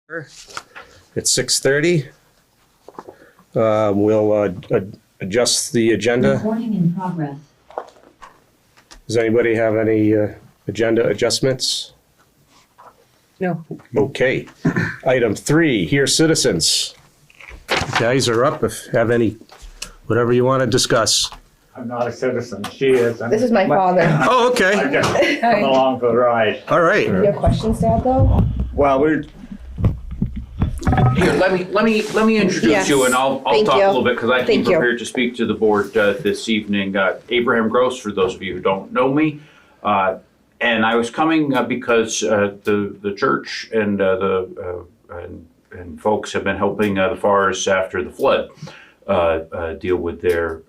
It's 6:30. We'll adjust the agenda. Recording in progress. Does anybody have any agenda adjustments? No. Okay. Item 3, hear citizens. You guys are up if you have any, whatever you want to discuss. I'm not a citizen. She is. This is my father. Oh, I okay. just come along for the ride. All right. You have questions, Dad, though? Well, we're Here, let me introduce Yes. you, and I'll Thank talk you. a little bit because I came Thank you. prepared to speak to the board this evening. Abraham Gross, for those of you who don't know me, and I was coming because the church and and folks have been helping the Farrs after the flood deal with their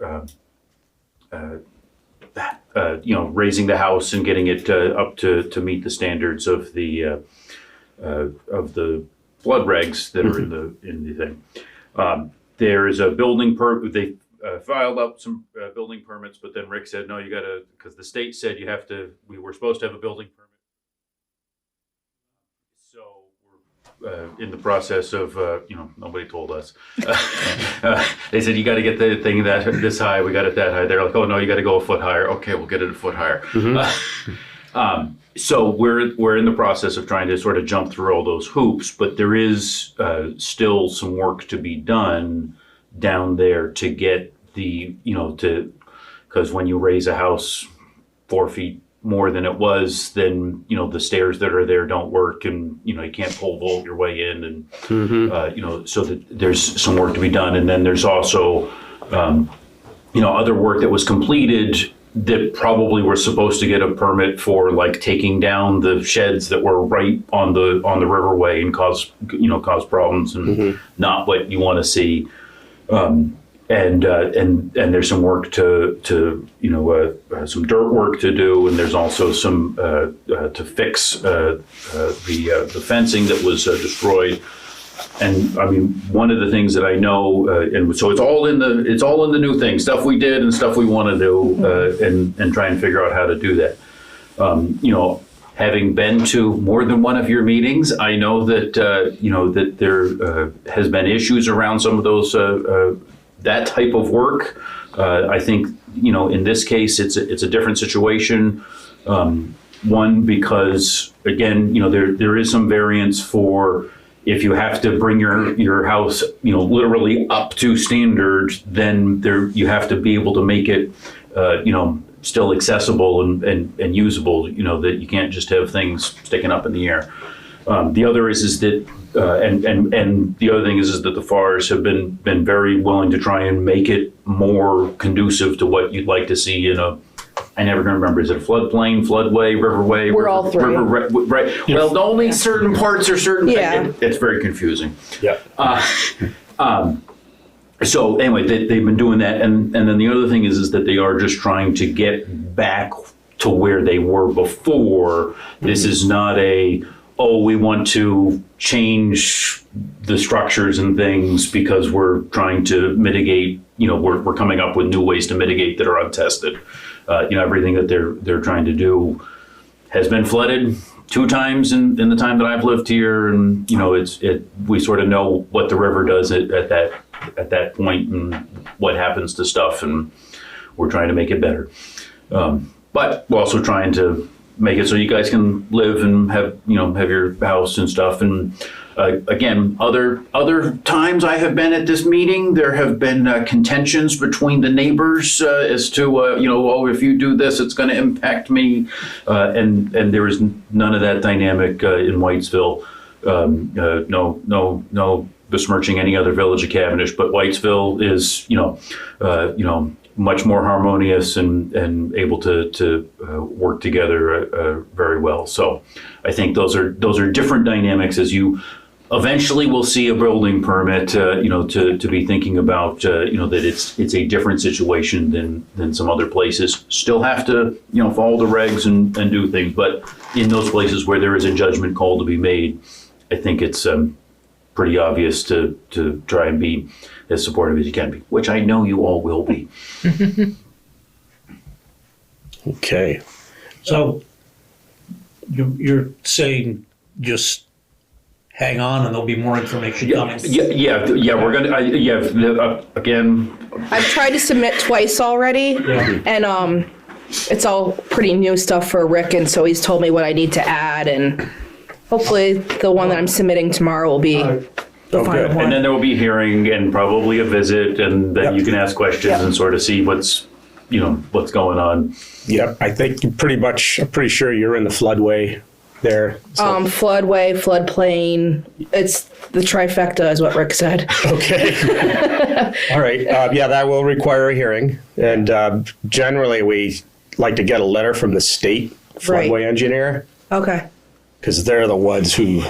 raising the house and getting it up to meet the standards of the flood regs that are in the thing. There is a building permit. They filed up some building permits, but then Rick said, no, you gotta, because the state said you have to, we were supposed to have a building permit. So we're in the process of, nobody told us. They said, you gotta get the thing this high, we got it that high. They're like, oh no, you gotta go a foot higher. Okay, we'll get it a foot higher. So we're in the process of trying to sort of jump through all those hoops, but there is still some work to be done down there to get because when you raise a house 4 feet more than it was, then, the stairs that are there don't work and, you can't pole vault your way in and, so that there's some work to be done. And then there's also, other work that was completed that probably were supposed to get a permit for, like, taking down the sheds that were right on the riverway and cause problems and not what you want to see. And there's some work to some dirt work to do, and there's also some to fix the fencing that was destroyed. And I mean, one of the things that I know, and so it's all in the new thing, stuff we did and stuff we want to do, and try and figure out how to do that. Having been to more than one of your meetings, I know that that there has been issues around some of those that type of work. I think in this case it's a different situation. One, because again, there is some variance for. If you have to bring your house, literally up to standard, then you have to be able to make it, still accessible and usable. That you can't just have things sticking up in the air. The other is that, and the other thing is that the Farrs have been very willing to try and make it more conducive to what you'd like to see in a. I never can remember. Is it a floodplain, floodway, riverway? We're all three. Right. Well, only certain parts are certain. Yeah. It's very confusing. Yeah. So anyway, they've been doing that, and then the other thing is that they are just trying to get back to where they were before. This is not we want to change the structures and things because we're trying to mitigate. We're coming up with new ways to mitigate that are untested. Everything that they're trying to do has been flooded 2 times in the time that I've lived here, and we sort of know what the river does at that point and what happens to stuff, and we're trying to make it better. But we're also trying to make it so you guys can live and have your house and stuff. And again, other times I have been at this meeting, there have been contentions between the neighbors as to if you do this, it's going to impact me, and there is none of that dynamic in Whitesville. No besmirching any other village of Cavendish, but Whitesville is much more harmonious and able to work together very well. So I think those are different dynamics as you eventually will see a building permit, to be thinking about, that it's a different situation than some other places. Still have to, follow the regs and do things, but in those places where there is a judgment call to be made, I think it's pretty obvious to try and be as supportive as you can be, which I know you all will be. Okay. So you're saying just hang on and there'll be more information coming. We're gonna, again, I've tried to submit twice already, and it's all pretty new stuff for Rick, and so he's told me what I need to add, and hopefully the one that I'm submitting tomorrow will be the final good. and one. then there will be hearing and probably a visit, and then you can ask questions and sort of see what's going on. Yep, I think I'm pretty sure you're in the floodway there. So- Floodway, floodplain, it's the trifecta is what Rick said. Okay. All right. That will require a hearing. And generally, we like to get a letter from the state floodway engineer Okay, because they're the ones who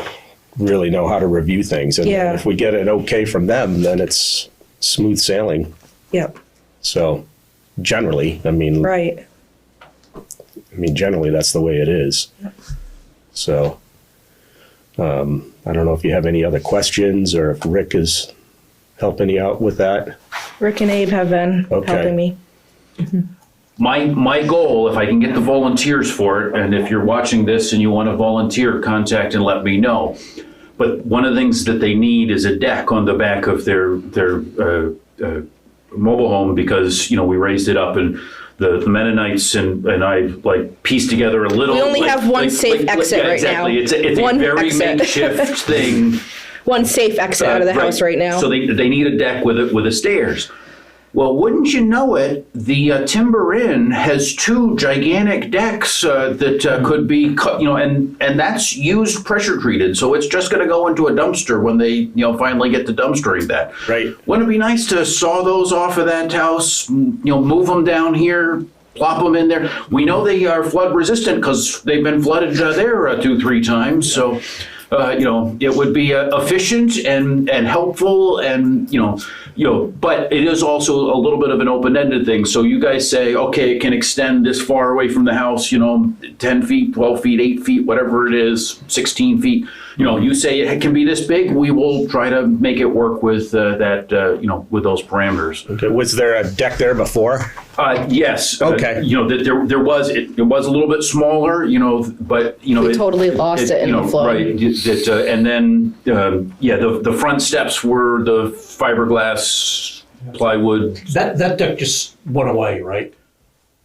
really know how to review things. And Yeah. if we get an okay from them, then it's smooth sailing. yep, So generally, right. generally that's the way it is. So I don't know if you have any other questions or if Rick is helping you out with that. Rick and Abe have been Okay. helping me. My goal, if I can get the volunteers for it, and if you're watching this and you want to volunteer, contact and let me know. But one of the things that they need is a deck on the back of their mobile home because, we raised it up and the Mennonites and I pieced together a little. We only have one safe exit right exactly. now. It's a One very exit. makeshift thing. One safe exit out of the house right now. So they need a deck with a stairs. Well, wouldn't you know it, the Timber Inn has 2 gigantic decks that could be cut, and that's used pressure treated. So it's just going to go into a dumpster when they, finally get to dumpstering that. Right. Wouldn't it be nice to saw those off of that house, move them down here, plop them in there? We know they are flood resistant because they've been flooded there 2-3 times. So, it would be efficient and helpful and, but it is also a little bit of an open-ended thing. So you guys say, okay, it can extend this far away from the house, 10 feet, 12 feet, 8 feet, whatever it is, 16 feet. You say it can be this big, we will try to make it work with that, with those parameters. Okay. Was there a deck there before? Yes. Okay. There was, it was a little bit smaller, but, We totally lost it in the flood. Right. And then, the front steps were the fiberglass plywood. That deck just went away, right?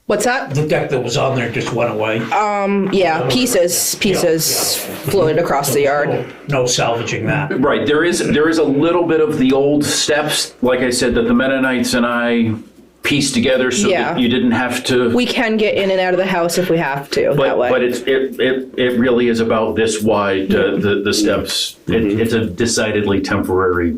What's that? The deck that was on there just went away. Yeah, pieces floated across the yard. No salvaging that. Right. There is a little bit of the old steps, like I said, that the Mennonites and I pieced together so that you didn't have to. We can get in and out of the house if we have to that way. But it really is about this wide, the steps. It's a decidedly temporary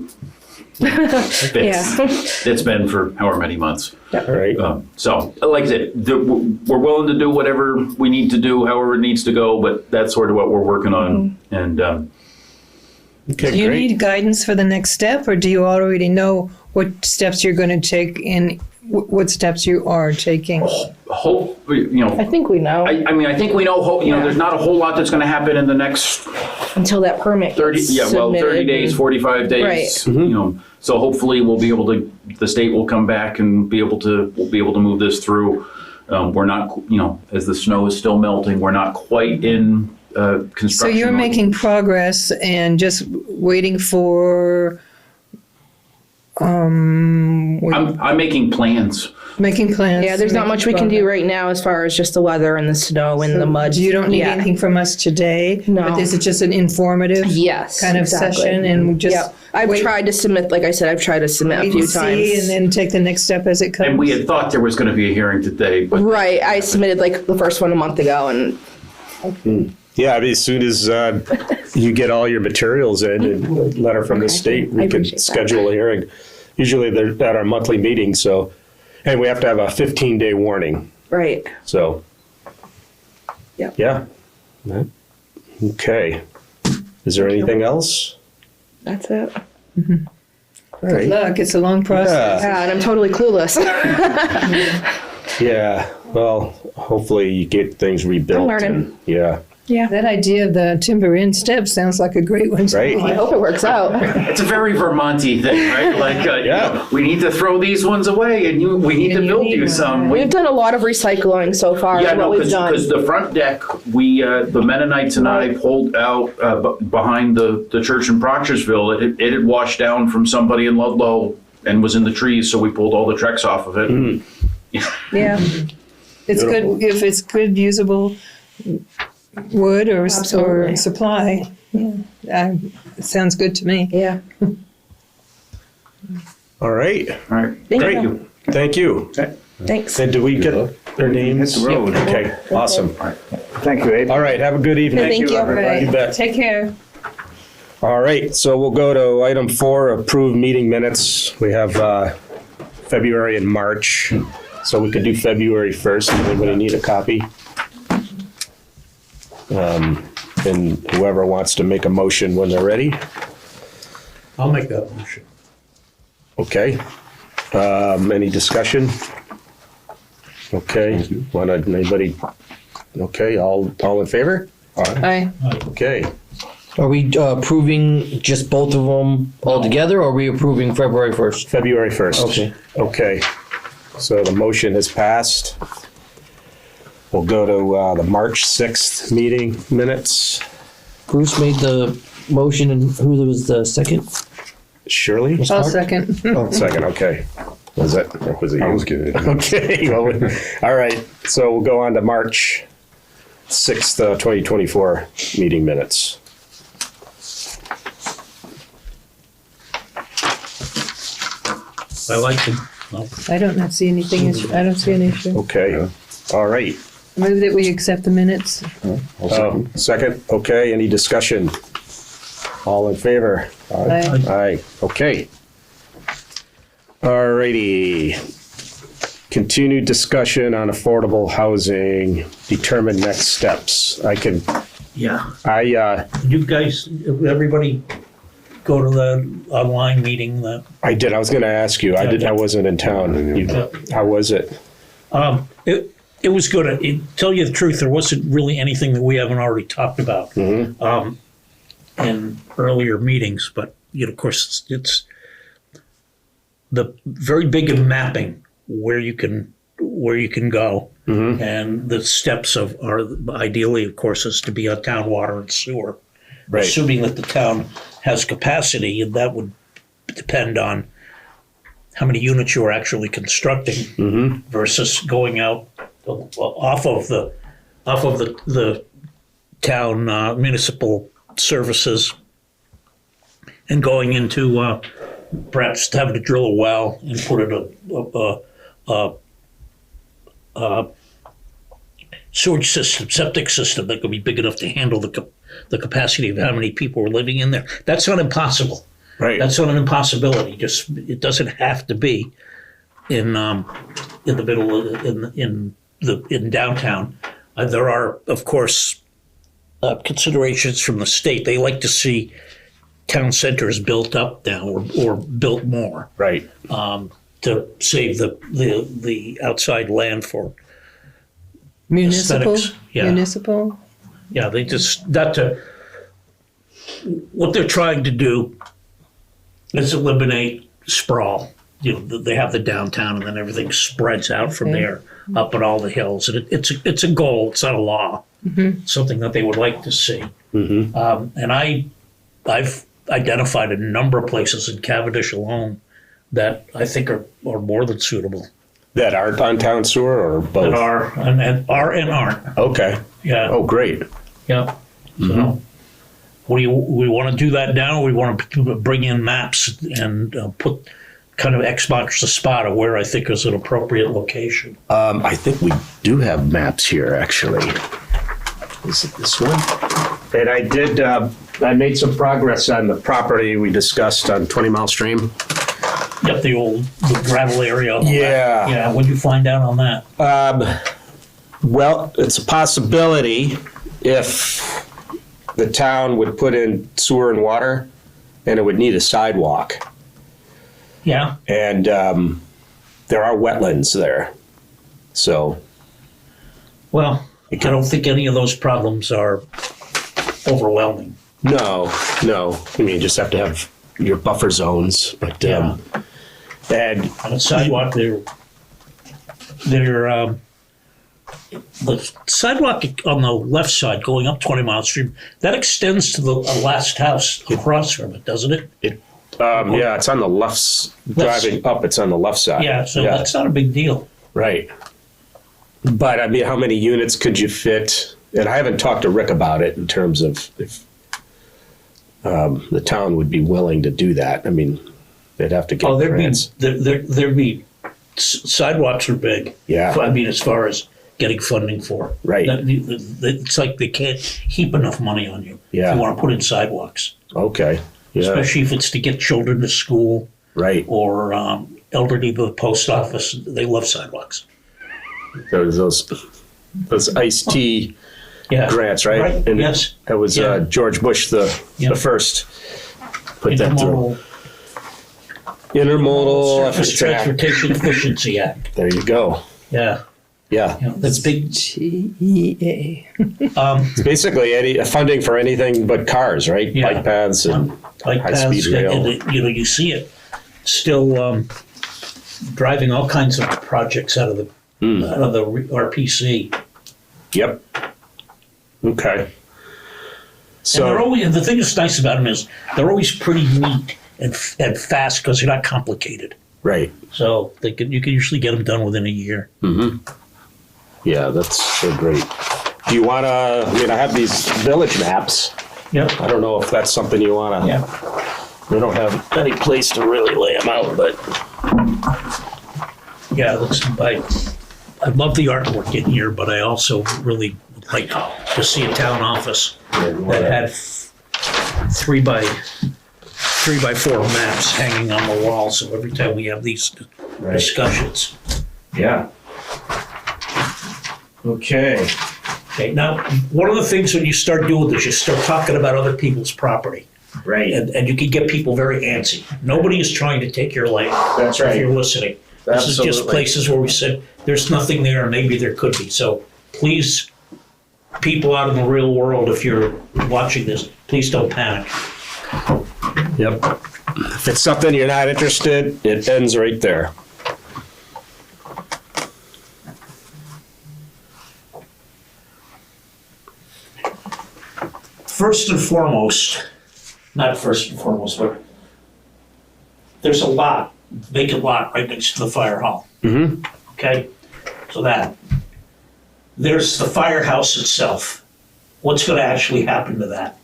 fix. It's been for however many months. All right. So, like I said, we're willing to do whatever we need to do, however it needs to go, but that's sort of what we're working on. And Okay, Do you great. need guidance for the next step, or do you already know what steps you're going to take and what steps you are taking? hope, I think we know I think we know, there's not a whole lot that's going to happen in the next until that permit 30, gets 30 submitted days, and- 45 days, so hopefully we'll be able to, the state will come back and we'll be able to move this through. We're not, as the snow is still melting, we're not quite in construction. So you're mode. making progress and just waiting for I'm making plans. making plans. Yeah, there's not much we can do right now as far as just the weather and the snow and the mud. You don't need yet. anything from us today. No. But this is just an informative Yes, kind of exactly. session, and we just Yep. I've wait- tried to submit, like I said, I've tried to submit a wait few and times. see, and then take the next step as it comes. And we had thought there was going to be a hearing today, but Right, I submitted like the first one a month ago, and Yeah, as soon as you get all your materials in and a letter from the state, we I can appreciate that. schedule a hearing. Usually they're at our monthly meeting, so, and we have to have a 15-day warning, right. so. Yep. Yeah. Okay. Is there anything else? That's it. All right. Look, it's a long process. Yeah. Yeah, and I'm totally clueless. Yeah, well, hopefully you get things rebuilt. I'm learning. and- Yeah. Yeah. That idea of the timber in steps sounds like a great one. to Right. me. I hope it works out. It's a very Vermonty thing, right? Like, Yeah. we need to throw these ones away, and we need to And you build need you one, some. We've done a lot of recycling so far. Yeah, what no, we've done. because the front deck, the Mennonites and I pulled out behind the church in Proctorsville. It had washed down from somebody in Ludlow and was in the trees, so we pulled all the Trex off of it. Yeah. It's good, if it's good usable wood or Absolutely. supply. Yeah. It sounds good to me. Yeah. All right. All right. Thank Great. you. Thank you. Thanks. And do we get their names? Hit the road. Okay, awesome. Thank you, Abe. All right, have a good evening. Thank you. You bet. Take care. All right, so we'll go to item 4, approved meeting minutes. We have February and March, so we could do February 1st. Does anybody need a copy? And whoever wants to make a motion when they're ready. I'll make that motion. Okay. Any discussion? Okay. Anybody? Okay, all in favor? Bye. Okay. Are we approving just both of them all together, or are we approving February 1st? February 1st. Okay. Okay. So the motion has passed. We'll go to the March 6th meeting minutes. Bruce made the motion, and who was the second? Shirley? I'll second. Oh, Second, okay. Was it? Or was it you? I was good. Okay, well, all right. So we'll go on to March 6th, 2024 meeting minutes. I like them. I don't see anything, I don't see an issue. Okay, all right. Move that we accept the minutes. Second, okay, any discussion? All in favor? Aye. Aye, okay. All righty. Continued discussion on affordable housing, determine next steps. Yeah. You guys, everybody go to the online meeting that, I did, I was gonna ask you, I wasn't in town. How was it? it was good. Tell you the truth, there wasn't really anything that we haven't already talked about in earlier meetings, but of course it's the very big in mapping where you can go, and the steps are ideally, of course, is to be on town water and sewer, Right. assuming that the town has capacity, and that would depend on how many units you are actually constructing versus going out off of the town municipal services and going into perhaps having to drill a well and put in a sewage system, septic system that could be big enough to handle the capacity of how many people are living in there. That's not impossible. Right. That's not an impossibility. Just it doesn't have to be in the middle in downtown. There are, of course, considerations from the state. They like to see town centers built up now or built more Right. to save the outside land for Municipal? Aesthetics, yeah. Municipal? Yeah, they just what they're trying to do is eliminate sprawl. They have the downtown, and then everything spreads out from there up at all the hills. And it's a goal. It's not a law. It's something that they would like to see. And I've identified a number of places in Cavendish alone that I think are more than suitable. That aren't on town sewer or both? That are and aren't. Okay. Yeah. Oh, great. Yeah. So we want to do that now. We want to bring in maps and put kind of X marks the spot of where I think is an appropriate location. I think we do have maps here, actually. Is it this one? And I did, I made some progress on the property we discussed on 20 Mile Stream. Yep, the gravel area. Yeah. Yeah. What'd you find out on that? Well, it's a possibility if the town would put in sewer and water, and it would need a sidewalk. Yeah. And there are wetlands there. So, Well, I don't think any of those problems are overwhelming. No. I mean, you just have to have your buffer zones, but, Yeah. and On the sidewalk, the sidewalk on the left side going up 20 Mile Street, that extends to the last house across from it, doesn't it? yeah, it's on the driving up, it's on the left side. Yeah, so that's not a big deal. Right. But I mean, how many units could you fit? And I haven't talked to Rick about it in terms of if the town would be willing to do that. I mean, they'd have to get Oh, grants. there'd be sidewalks are big. Yeah. I mean, as far as getting funding for. Right. It's like they can't heap enough money on you Yeah. if you want to put in sidewalks, Okay. Yeah. especially if it's to get children to school Right. or elderly to the post office. They love sidewalks. There was those iced tea Yeah. grants, right? And Yes. that was Yeah. George Bush the first put that through. Intermodal Surface Transportation Efficiency Act. There you go. Yeah. Yeah. You know, that's big. TEA. It's basically any funding for anything but cars, right? Yeah. Bike paths and Bike high-speed paths, rail. and you know, you see it still driving all kinds of projects out of the RPC. Yep. Okay. And they're So, always, the thing that's nice about them is they're always pretty neat and fast because they're not complicated. right. So you can usually get them done within a year. Yeah, that's so great. Do you want to, I mean, I have these village maps. Yep. I don't know if that's something you want to, Yeah. we don't have any place to really lay them out, but Yeah. I love the artwork in here, but I also really would like to see a town office that had 3x4 maps hanging on the wall. So every time we have these discussions. yeah. Okay. Okay, now, one of the things when you start doing this, you start talking about other people's property. Right. And you can get people very antsy. Nobody is trying to take your land. That's If right. you're listening. This is just Absolutely. places where we said, there's nothing there, and maybe there could be. So please, people out in the real world, if you're watching this, please don't panic. Yep. If it's something you're not interested, it ends right there. First and foremost, not first and foremost, but there's a lot, vacant lot right next to the fire hall. Okay, so there's the firehouse itself. What's going to actually happen to that?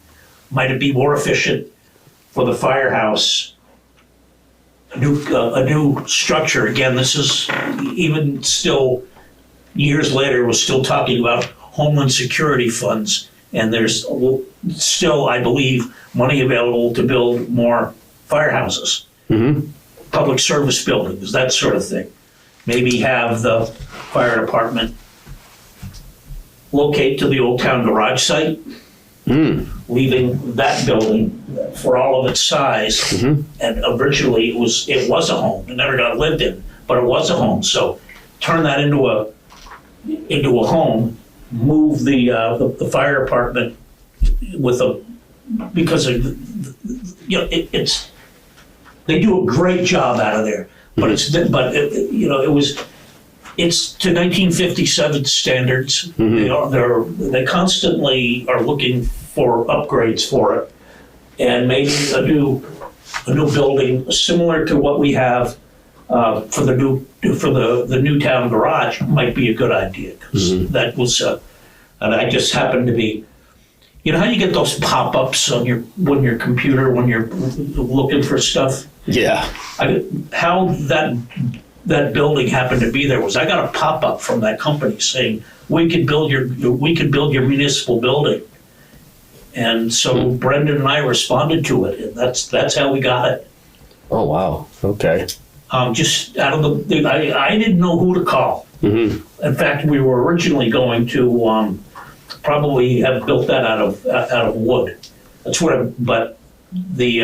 Might it be more efficient for the firehouse? A new structure. Again, this is even still years later. We're still talking about Homeland Security funds, and there's still, I believe, money available to build more firehouses, public service buildings, that sort of thing. Maybe have the fire department locate to the old town garage site, leaving that building for all of its size. And originally it was a home. It never got lived in, but it was a home. So turn that into a home. Move the fire department because of, you know, they do a great job out of there. But it's to 1957 standards. They constantly are looking for upgrades for it, and maybe a new building similar to what we have for the new town garage might be a good idea, because that was and I just happened to be. You know how you get those pop-ups on your computer when you're looking for stuff? Yeah. How that building happened to be there was I got a pop-up from that company saying we could build your municipal building, and so Brendan and I responded to it, and that's how we got it. Oh, wow. Okay. Just out of the I didn't know who to call. In fact, we were originally going to probably have built that out of wood. That's but the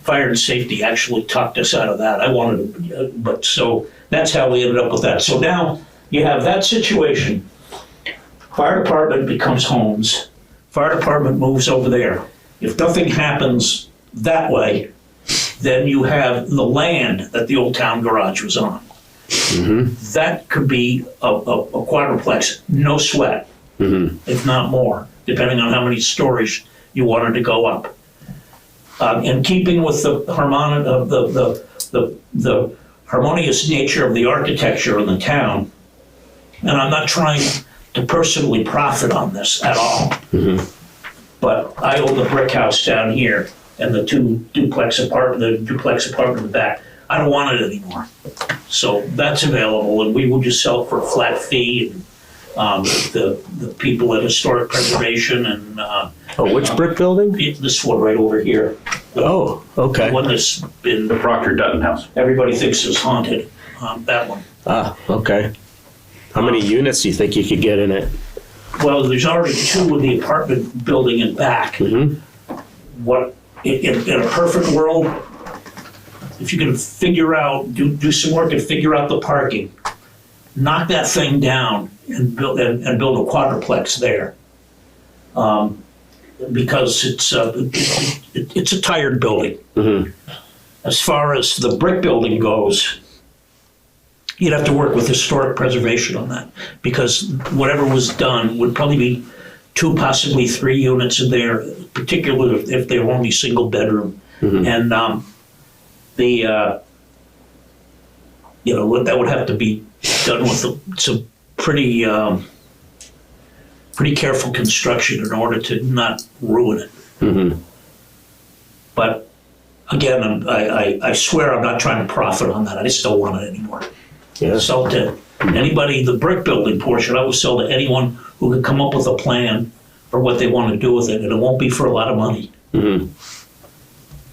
fire and safety actually talked us out of that. I wanted to, but so that's how we ended up with that. So now you have that situation. Fire department becomes homes. Fire department moves over there. If nothing happens that way, then you have the land that the old town garage was on. That could be a quadruplex, no sweat, if not more, depending on how many stories you wanted to go up. In keeping with the harmonious nature of the architecture in the town, and I'm not trying to personally profit on this at all, but I own the brick house down here and the duplex apartment in the back. I don't want it anymore. So that's available, and we will just sell it for a flat fee. And the people at Historic Preservation and Which brick building? this one right over here, Oh, okay. the one that's been, The Proctor Dutton House. everybody thinks is haunted, that one. Ah, okay. How many units do you think you could get in it? Well, there's already 2 in the apartment building in back. What, in a perfect world, if you can figure out, do some work and figure out the parking, knock that thing down and build a quadruplex there. Because it's a tired building. As far as the brick building goes, you'd have to work with Historic Preservation on that, because whatever was done would probably be 2, possibly 3 units in there, particularly if they were only single bedroom. And that would have to be done with some pretty careful construction in order to not ruin it. But again, I swear I'm not trying to profit on that. I just don't want it anymore. Yeah. Sell to anybody, the brick building portion, I will sell to anyone who can come up with a plan for what they want to do with it, and it won't be for a lot of money.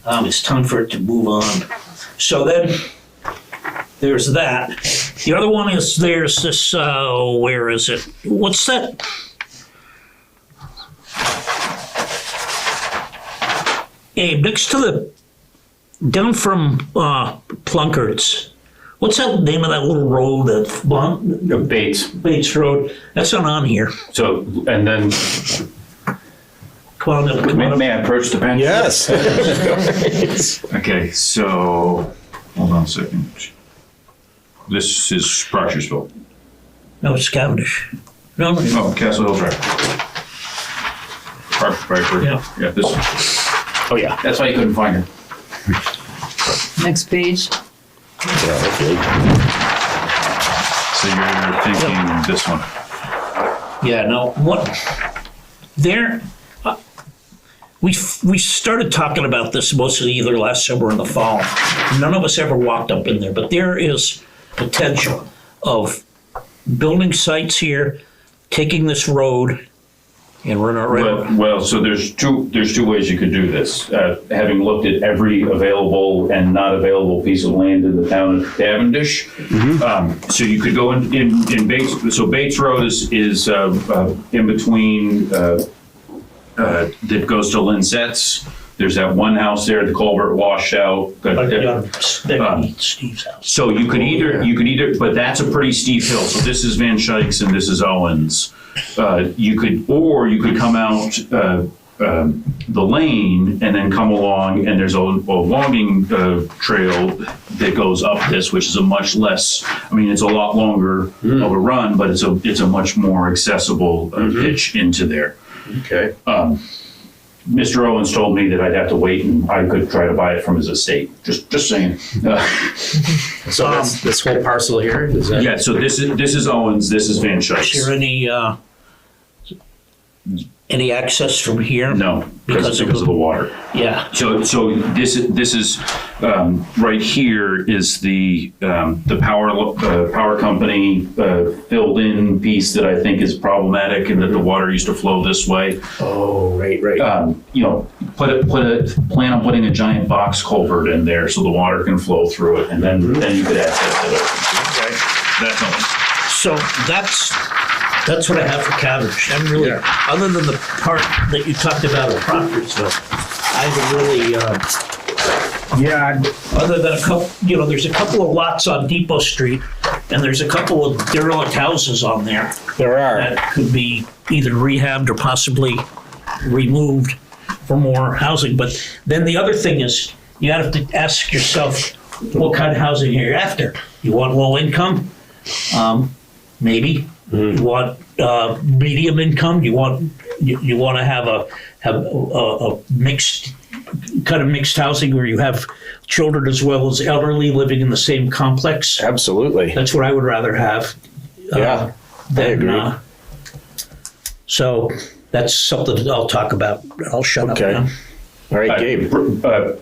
It's time for it to move on. So then, there's that. The other one is, there's this, where is it? What's that? Abe, next to the, down from Plunkards, what's that name of that little road that, Bates. Bates Road? That's not on here. So, and then, Come on. may I approach the bench? Yes. Okay, so, hold on a second. This is Proctorsville. No, it's Cavendish. No, no. Oh, Castle Hill Drive. Right, Yeah. this, Oh, yeah. That's why you couldn't find her. Next page. so you're thinking this one. Yeah, no, what, there, we started talking about this mostly either last summer or in the fall. None of us ever walked up in there, but there is potential of building sites here, taking this road and running around. Well, so there's two ways you could do this. Having looked at every available and not available piece of land in the town of Cavendish, so you could go in Bates. So Bates Road is in between that goes to Linsette's. There's that one house there, the culvert washout. Steve's house. So you could either, but that's a pretty steep hill. So this is Van Schaik's and this is Owens. You could come out the lane and then come along, and there's a logging trail that goes up this, which is a much less. I mean, it's a lot longer of a run, but it's a much more accessible pitch into there. Okay. Mr. Owens told me that I'd have to wait and I could try to buy it from his estate. Just saying. So that's this whole parcel here? Is that? Yeah, so this is Owens, this is Van Is Schaik's. there any access from here? No, because of the water. Yeah. So this is right here is the power company filled in piece that I think is problematic, and that the water used to flow this way. Oh, right. Plan on putting a giant box culvert in there so the water can flow through it, and then you could access it. Okay, that's all. So that's what I have for Cavendish. I'm really, other than the part that you talked about at Proctorsville, I haven't really, other than a couple, there's a couple of lots on Depot Street And there's a couple of derelict houses on there There are. that could be either rehabbed or possibly removed for more housing. But then the other thing is, you have to ask yourself, what kind of housing are you after? You want low income? Maybe. You want medium income? You want to have a mixed kind of mixed housing where you have children as well as elderly living in the same complex? Absolutely. That's what I would rather have. Yeah, I agree. So that's something that I'll talk about. I'll shut up Okay. now. All right, Gabe.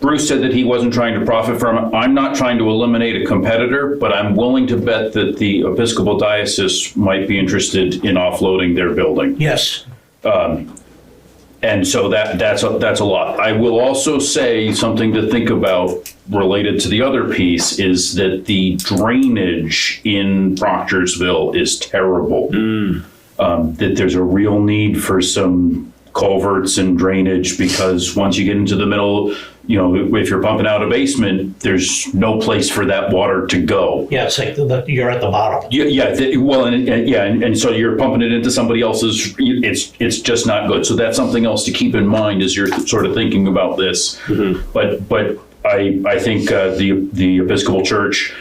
Bruce said that he wasn't trying to profit from it. I'm not trying to eliminate a competitor, but I'm willing to bet that the Episcopal Diocese might be interested in offloading their building. Yes. And so that's a lot. I will also say something to think about related to the other piece is that the drainage in Proctorsville is terrible. That there's a real need for some culverts and drainage, because once you get into the middle, you know, if you're pumping out a basement, there's no place for that water to go. Yeah, it's like you're at the bottom. And so you're pumping it into somebody else's. It's just not good. So that's something else to keep in mind as you're sort of thinking about this. But I think the Episcopal Church.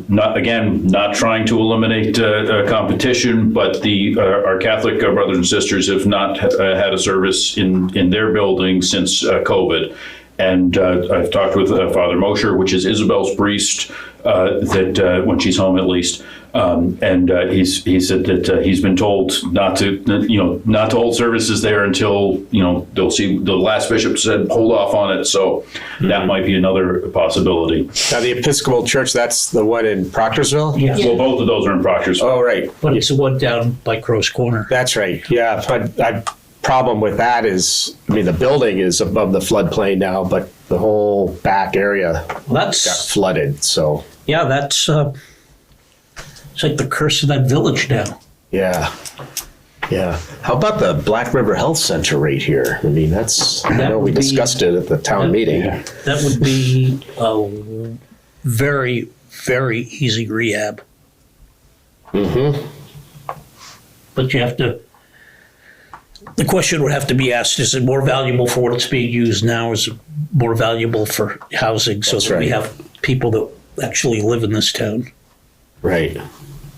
Not trying to eliminate competition, but our Catholic brothers and sisters have not had a service in their building since COVID. And I've talked with Father Mosher, which is Isabel's priest, that when she's home at least, and he said that he's been told not to hold services there until they'll see. The last bishop said hold off on it, so that might be another possibility. Now, the Episcopal Church, that's the one in Proctorsville? Yeah. Well, both of those are in Proctorsville. Oh, right. But it's the one down by Crow's Corner. That's right. Yeah, but problem with that is, I mean, the building is above the floodplain now, but the whole back area Well, got flooded, so, yeah, that's it's like the curse of that village now. yeah. Yeah. How about the Black River Health Center right here? I mean, I know we would be- discussed it at the town meeting. That would be a very, very easy rehab. But you have to. The question would have to be asked: is it more valuable for what it's being used now? Is it more valuable for housing, so That's that we right. have people that actually live in this town Right.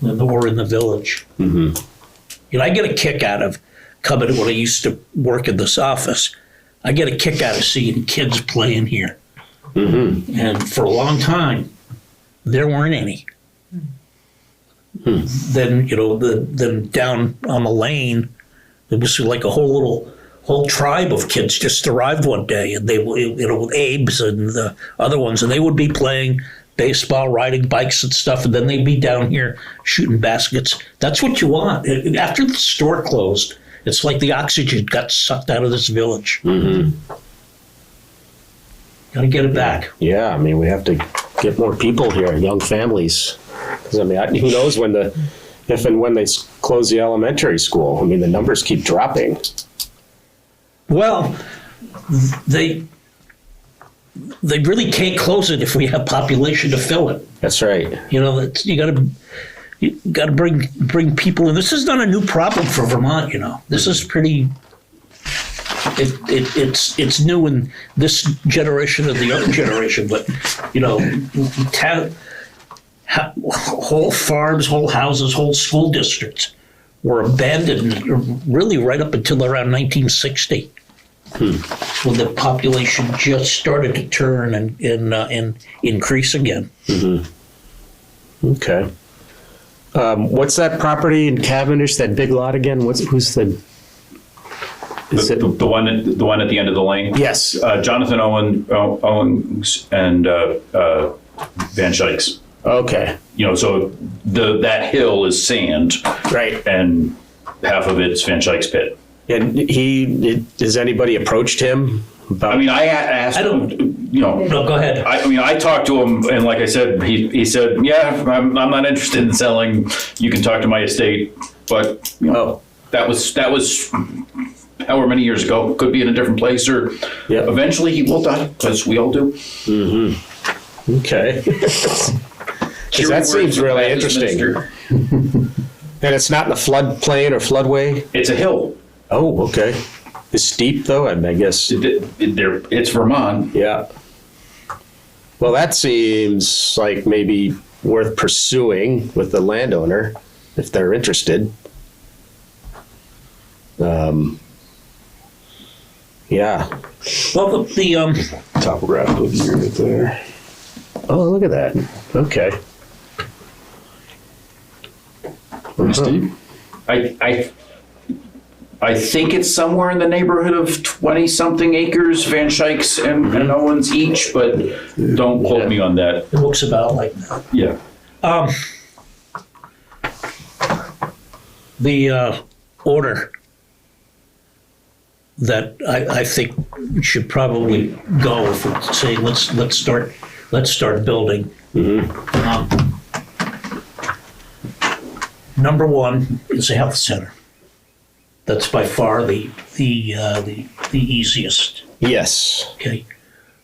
or in the village? I get a kick out of coming when I used to work in this office. I get a kick out of seeing kids playing here. And for a long time, there weren't any. Then, then down on the lane, there was like a whole tribe of kids just arrived one day, and they, with Abe's and the other ones, and they would be playing baseball, riding bikes and stuff, and then they'd be down here shooting baskets. That's what you want. After the store closed, it's like the oxygen got sucked out of this village. Got to get it back. Yeah, I mean, we have to get more people here, young families. 'Cause, I mean, who knows if and when they close the elementary school. I mean, the numbers keep dropping. Well, they really can't close it if we have population to fill it. That's right. You got to bring people in. This is not a new problem for Vermont. This is pretty. It's new in this generation and the other generation, but whole farms, whole houses, whole school districts were abandoned really right up until around 1960. When the population just started to turn and increase again. Okay. What's that property in Cavendish? That big lot again? Who's the? Is it The one at the end of the lane. Yes. Jonathan Owens and Van Schykes. Okay. So that hill is sand, Right. and half of it's Van Schykes pit. And has anybody approached him about? I mean, I asked him. No, go ahead. I talked to him, and like I said, he said, "Yeah, I'm not interested in selling. You can talk to my estate." But that was however many years ago. Could be in a different place, or eventually he will die, because we all do. Okay. Because that seems really interesting. And it's not in the floodplain or floodway? It's a hill. Oh, okay. It's steep though, I guess. It's Vermont. Yeah. Well, that seems like maybe worth pursuing with the landowner if they're interested. Yeah. Well, the Topographical unit there. Oh, look at that. Okay. Pretty steep. I think it's somewhere in the neighborhood of 20-something acres, Van Schaik's and Owens each, but don't quote me on that. it looks about like that. Yeah. The order that I think should probably go if we say let's start building. Number one is a health center. That's by far the easiest. Yes. Okay.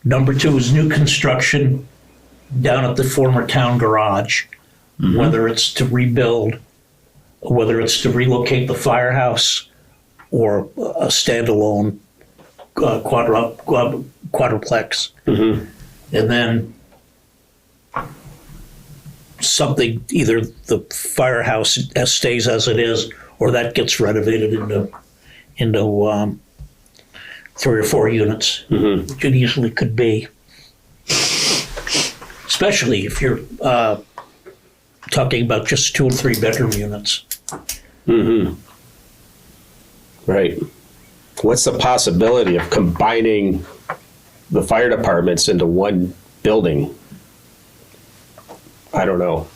Number two is new construction down at the former town garage, whether it's to rebuild, whether it's to relocate the firehouse or a standalone quadruplex. And then something, either the firehouse stays as it is or that gets renovated into 3 or 4 units, which it easily could be. Especially if you're talking about just 2 or 3 bedroom units. Right. What's the possibility of combining the fire departments into one building? I don't know.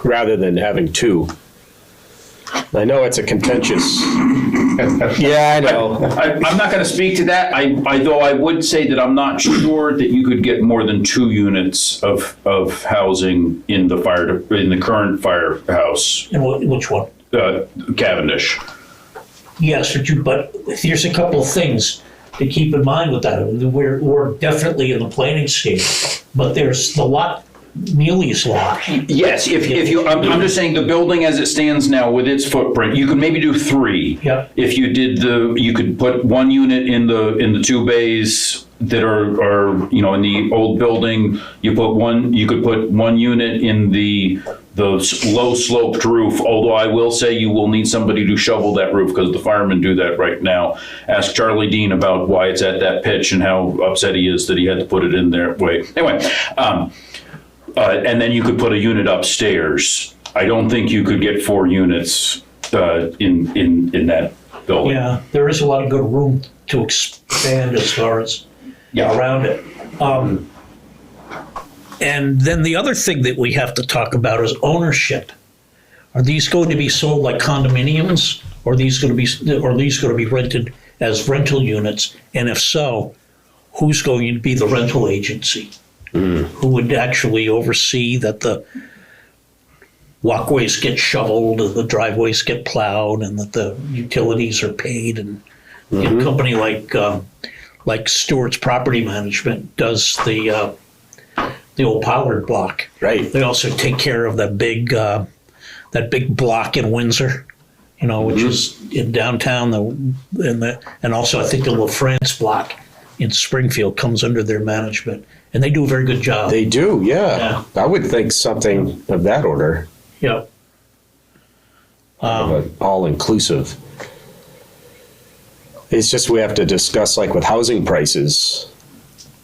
Rather than having 2. I know it's a contentious. Yeah, I know. I'm not going to speak to that. Though I would say that I'm not sure that you could get more than 2 units of housing in the current firehouse. And which one? Cavendish. Yes, but here's a couple of things to keep in mind with that. We're definitely in the planning stage, but there's the lot, Neely's lot. Yes, if you, I'm just saying the building as it stands now with its footprint, you could maybe do 3. Yeah. If you did you could put 1 unit in the 2 bays that are in the old building. You could put 1 unit in the low sloped roof, although I will say you will need somebody to shovel that roof because the firemen do that right now. Ask Charlie Dean about why it's at that pitch and how upset he is that he had to put it in there. Anyway, and then you could put a unit upstairs. I don't think you could get 4 units in that building. Yeah, there is a lot of good room to expand as far as around it. And then the other thing that we have to talk about is ownership. Are these going to be sold like condominiums, or are these going to be rented as rental units? And if so, who's going to be the rental agency? Who would actually oversee that the walkways get shoveled, and the driveways get plowed, and that the utilities are paid? And a company like Stewart's Property Management does the old Pollard block. Right. They also take care of that big block in Windsor, which is in downtown. And also I think the La France block in Springfield comes under their management, and they do a very good job. They do, yeah. I would think something of that order. Yeah. All inclusive. It's just we have to discuss, like with housing prices,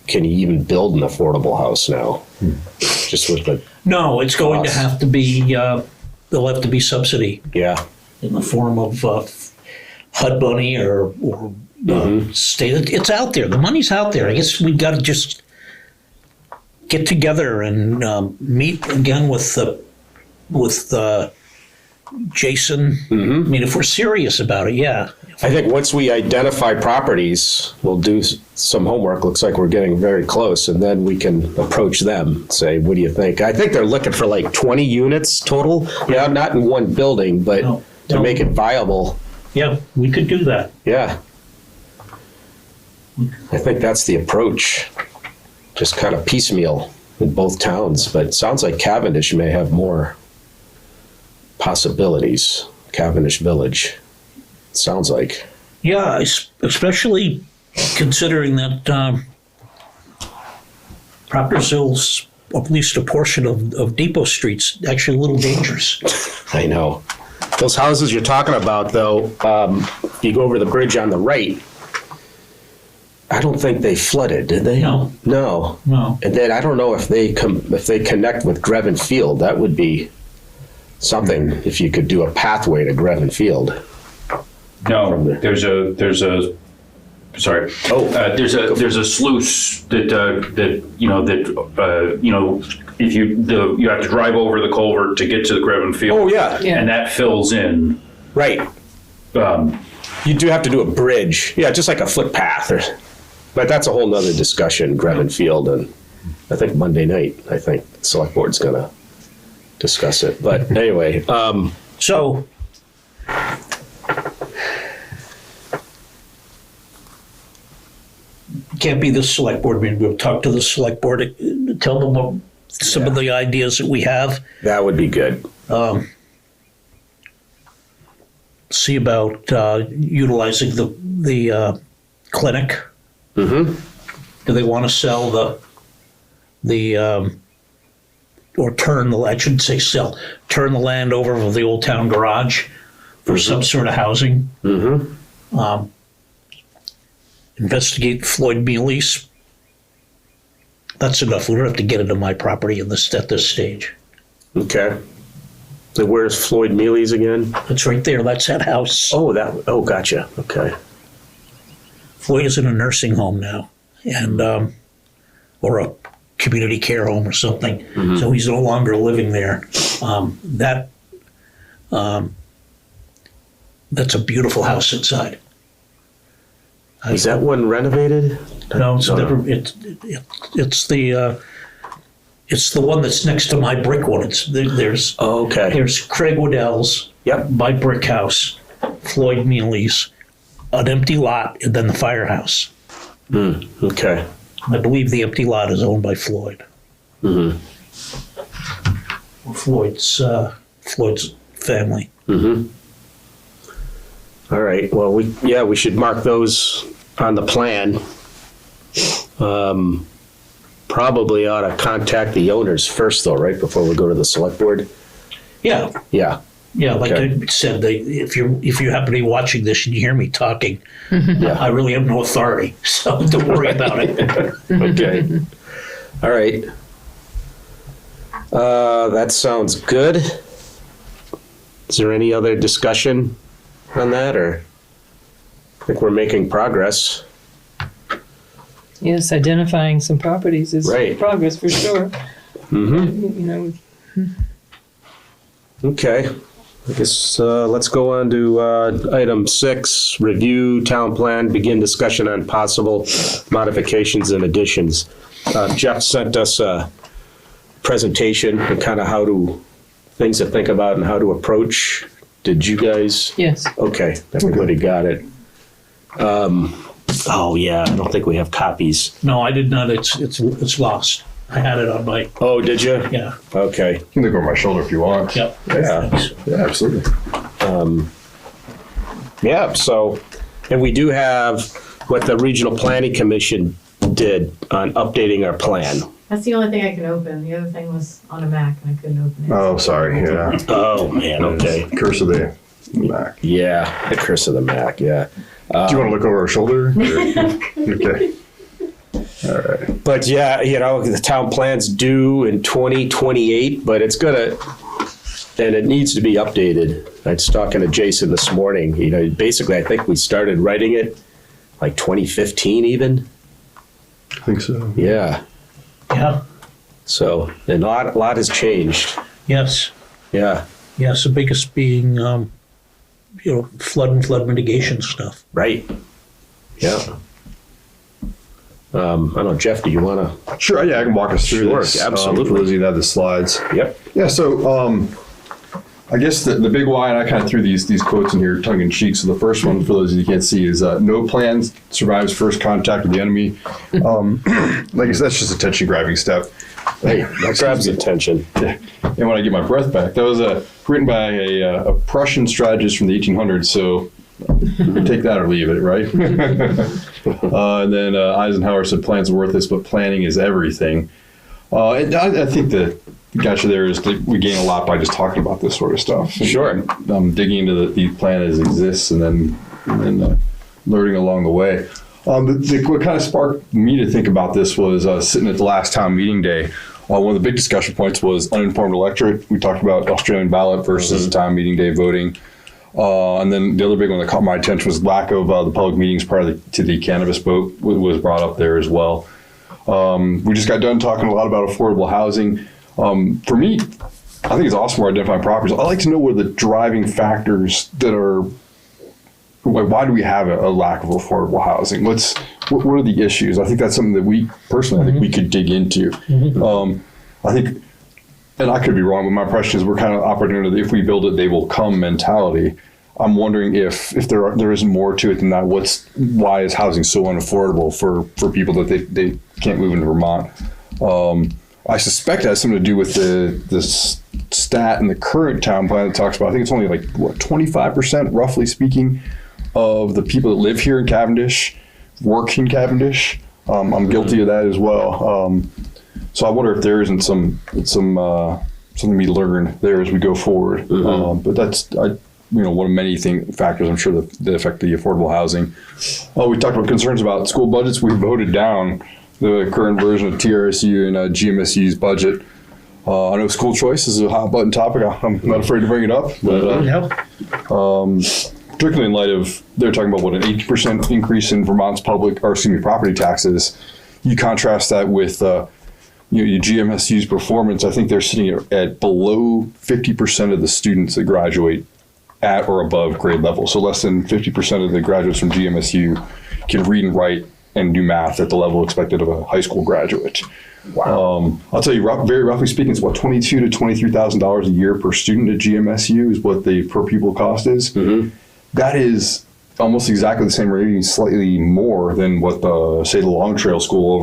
can you even build an affordable house now? Just with the No, it's going to costs. have to be. There'll have to be subsidy Yeah. in the form of HUD money or state. It's out there. The money's out there. I guess we got to just get together and meet again with Jason. I mean, if we're serious about it, yeah. I think once we identify properties, we'll do some homework. Looks like we're getting very close, and then we can approach them, say, what do you think? I think they're looking for like 20 units total. Yeah, not in one building, but to make it viable. Yeah, we could do that. Yeah. I think that's the approach. Just kind of piecemeal. in both towns, but it sounds like Cavendish may have more possibilities. Cavendish Village, sounds like. Yeah, especially considering that Proctorsville's, at least a portion of Depot Street's actually a little dangerous. I know. Those houses you're talking about, though, you go over the bridge on the right, I don't think they flooded, did they? No. No. No. And then I don't know if they connect with Greven Field. That would be something if you could do a pathway to Greven Field. No, there's a sorry. There's a sluice that if you have to drive over the culvert to get to the Greven Field. Oh yeah. And that fills in. Right. You do have to do a bridge. Yeah, just like a footpath. But that's a whole nother discussion, Greven Field, and I think Monday night, the select board's gonna discuss it. But anyway, So, can't be the select board meeting. We'll talk to the select board, tell them what, some of the ideas that we have. that would be good. See about utilizing the clinic. Mm-hmm. Do they want to sell or turn the, I shouldn't say sell, turn the land over for the old town garage for some sort of housing? Mm-hmm. Investigate Floyd Mealy's. That's enough. We don't have to get into my property at this stage. Okay. So where's Floyd Mealy's again? It's right there. That's that house. Oh, gotcha. Okay. Floyd is in a nursing home now, and or a community care home or something. Mm-hmm. So he's no longer living there. That's a beautiful house inside. Is that one renovated? No, it's never. It's the one that's next to my brick one. There's Oh, okay. there's Craig Waddell's, Yep. my brick house, Floyd Mealy's, an empty lot, and then the firehouse. Okay. I believe the empty lot is owned by Floyd. Mm-hmm. Floyd's family. Mm-hmm. All right. Well, we should mark those on the plan. Probably ought to contact the owners first, though, right before we go to the select board. Yeah, Yeah. yeah. Like Okay. I said, if you happen to be watching this and you hear me talking, I really have no authority, so don't worry about it. Okay. All right. That sounds good. Is there any other discussion on that, or I think we're making progress? Yes, identifying some properties is Right. progress for sure. Mm-hmm. You know, Okay. I guess let's go on to item 6, review town plan, begin discussion on possible modifications and additions. Jeff sent us a presentation on kind of things to think about and how to approach. Did you guys? yes. Okay, everybody got it. Oh yeah, I don't think we have copies. No, I did not. It's lost. I had it on my Oh, did you? yeah. Okay. You can look over my shoulder if you want. Yep. Yeah. Thanks. Yeah, absolutely. Yeah, so, and we do have what the Regional Planning Commission did on updating our plan. That's the only thing I can open. The other thing was on a Mac and I couldn't open it. Oh, sorry. Yeah. Oh, man, okay. Curse of the Mac. Yeah, the curse of the Mac, yeah. Do you want to look over our shoulder? Okay. All right. But yeah, the town plan's due in 2028, but it's and it needs to be updated. I was talking to Jason this morning, basically I think we started writing it like 2015 even. I think so. Yeah, Yeah. so a lot has changed. Yes. Yeah, Yes. The biggest being flood and flood mitigation stuff. right. Yeah. I don't know, Jeff, do you want to? Sure. Yeah, I can walk us through Sure, this. absolutely. For those of you that have the slides. Yep. Yeah. So, I guess the big why, and I kind of threw these quotes in here tongue in cheek. So the first one, for those of you who can't see, is no plan survives first contact with the enemy. Like I said, that's just a tension grabbing step. Right, that grabs attention. And when I get my breath back, that was written by a Prussian strategist from the 1800s. So you can take that or leave it, right? And then Eisenhower said, "Plans are worthless, but planning is everything." And I think the gotcha there is that we gain a lot by just talking about this sort of stuff. Sure. Digging into the plan as it exists, and then learning along the way. What kind of sparked me to think about this was sitting at the last town meeting day. One of the big discussion points was uninformed electorate. We talked about Australian ballot versus town meeting day voting. And then the other big one that caught my attention was lack of the public meetings prior to the cannabis vote was brought up there as well. We just got done talking a lot about affordable housing. For me, I think it's awesome we're identifying properties. I like to know what are the driving factors that are, why do we have a lack of affordable housing? What are the issues? I think that's something that we, personally, I think we could dig into. I think, and I could be wrong, but my impression is we're kind of operating under the if we build it, they will come mentality. I'm wondering if there isn't more to it than that. Why is housing so unaffordable for people that they can't move into Vermont? I suspect it has something to do with the stat in the current town plan that talks about, I think it's only like, 25%, roughly speaking, of the people that live here in Cavendish work in Cavendish. I'm guilty of that as well. So I wonder if there isn't some something we learn there as we go forward. But that's one of many factors I'm sure that affect the affordable housing. We talked about concerns about school budgets. We voted down the current version of TRSU and GMSU's budget. I know school choice is a hot button topic. I'm not afraid to bring it up, but particularly in light of they're talking about an 80% increase in Vermont's property taxes. You contrast that with GMSU's performance. I think they're sitting at below 50% of the students that graduate at or above grade level. So less than 50% of the graduates from GMSU can read and write and do math at the level expected of a high school graduate. Wow. I'll tell you, very roughly speaking, it's $22,000 to $23,000 a year per student at GMSU is what the per pupil cost is. That is almost exactly the same rate, slightly more than what the Long Trail School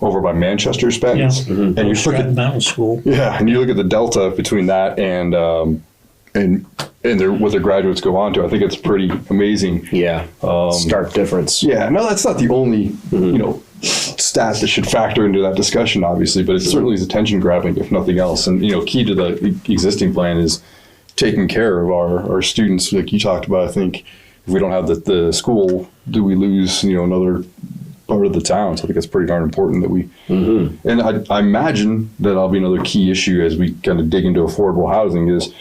over by Manchester spends. And you look at Mountain School. Yeah, and you look at the delta between that and what their graduates go on to. I think it's pretty amazing. Yeah, stark difference. Yeah, no, that's not the only stat that should factor into that discussion, obviously, but it certainly is attention grabbing, if nothing else. And key to the existing plan is taking care of our students, like you talked about. I think if we don't have the school, do we lose another part of the town? So I think that's pretty darn important that we. And I imagine that'll be another key issue as we kind of dig into affordable housing is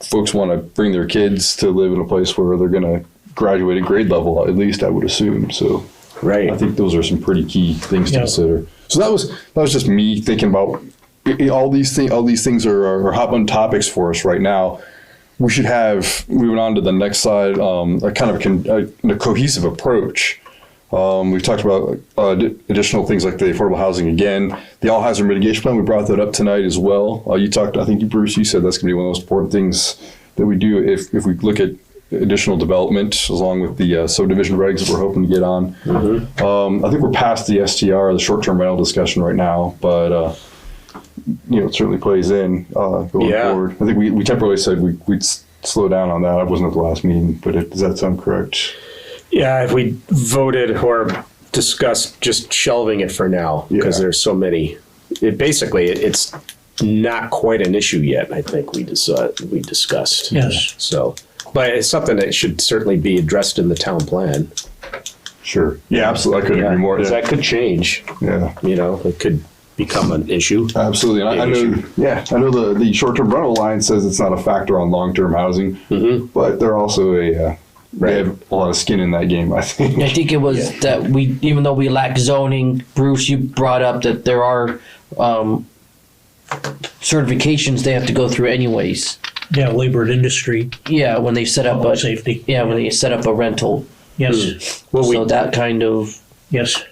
folks want to bring their kids to live in a place where they're going to graduate at grade level, at least I would assume. So right. I think those are some pretty key things to consider. So that was just me thinking about all these things. All these things are hot button topics for us right now. We should have, moving on to the next slide, a kind of a cohesive approach. We've talked about additional things like the affordable housing again. The all hazard mitigation plan, we brought that up tonight as well. Bruce, you said that's going to be one of the most important things that we do if we look at additional development along with the subdivision regs that we're hoping to get on. I think we're past the STR, the short-term rental discussion right now, but it certainly plays in going forward. I think we temporarily said we'd slow down on that. I wasn't at the last meeting, but does that sound correct? Yeah, if we voted or discussed just shelving it for now, because there's so many. It's not quite an issue yet. I think we discussed. Yes. So, but it's something that should certainly be addressed in the town plan. Sure. Yeah, absolutely. I couldn't agree more. 'Cause that could change. Yeah. It could become an issue. Absolutely. And I know the short-term rental alliance says it's not a factor on long-term housing, but they're also they have a lot of skin in that game, I think. I think it was that even though we lack zoning, Bruce, you brought up that there are certifications they have to go through anyways. Yeah, labor and industry. Yeah, when they set up Public safety. Yeah, when they set up a rental. Yes. So that kind of. Yes.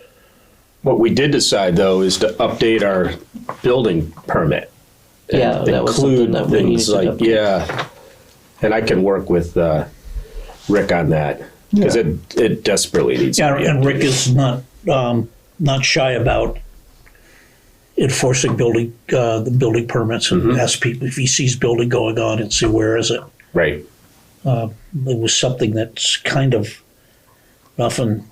What we did decide, though, is to update our building permit. And Yeah, that was something that we needed to update. And I can work with Rick on that because it desperately needs to be And Rick updated. is not shy about enforcing the building permits and ask people if he sees building going on and see where is it. Right. It was something that's kind of often,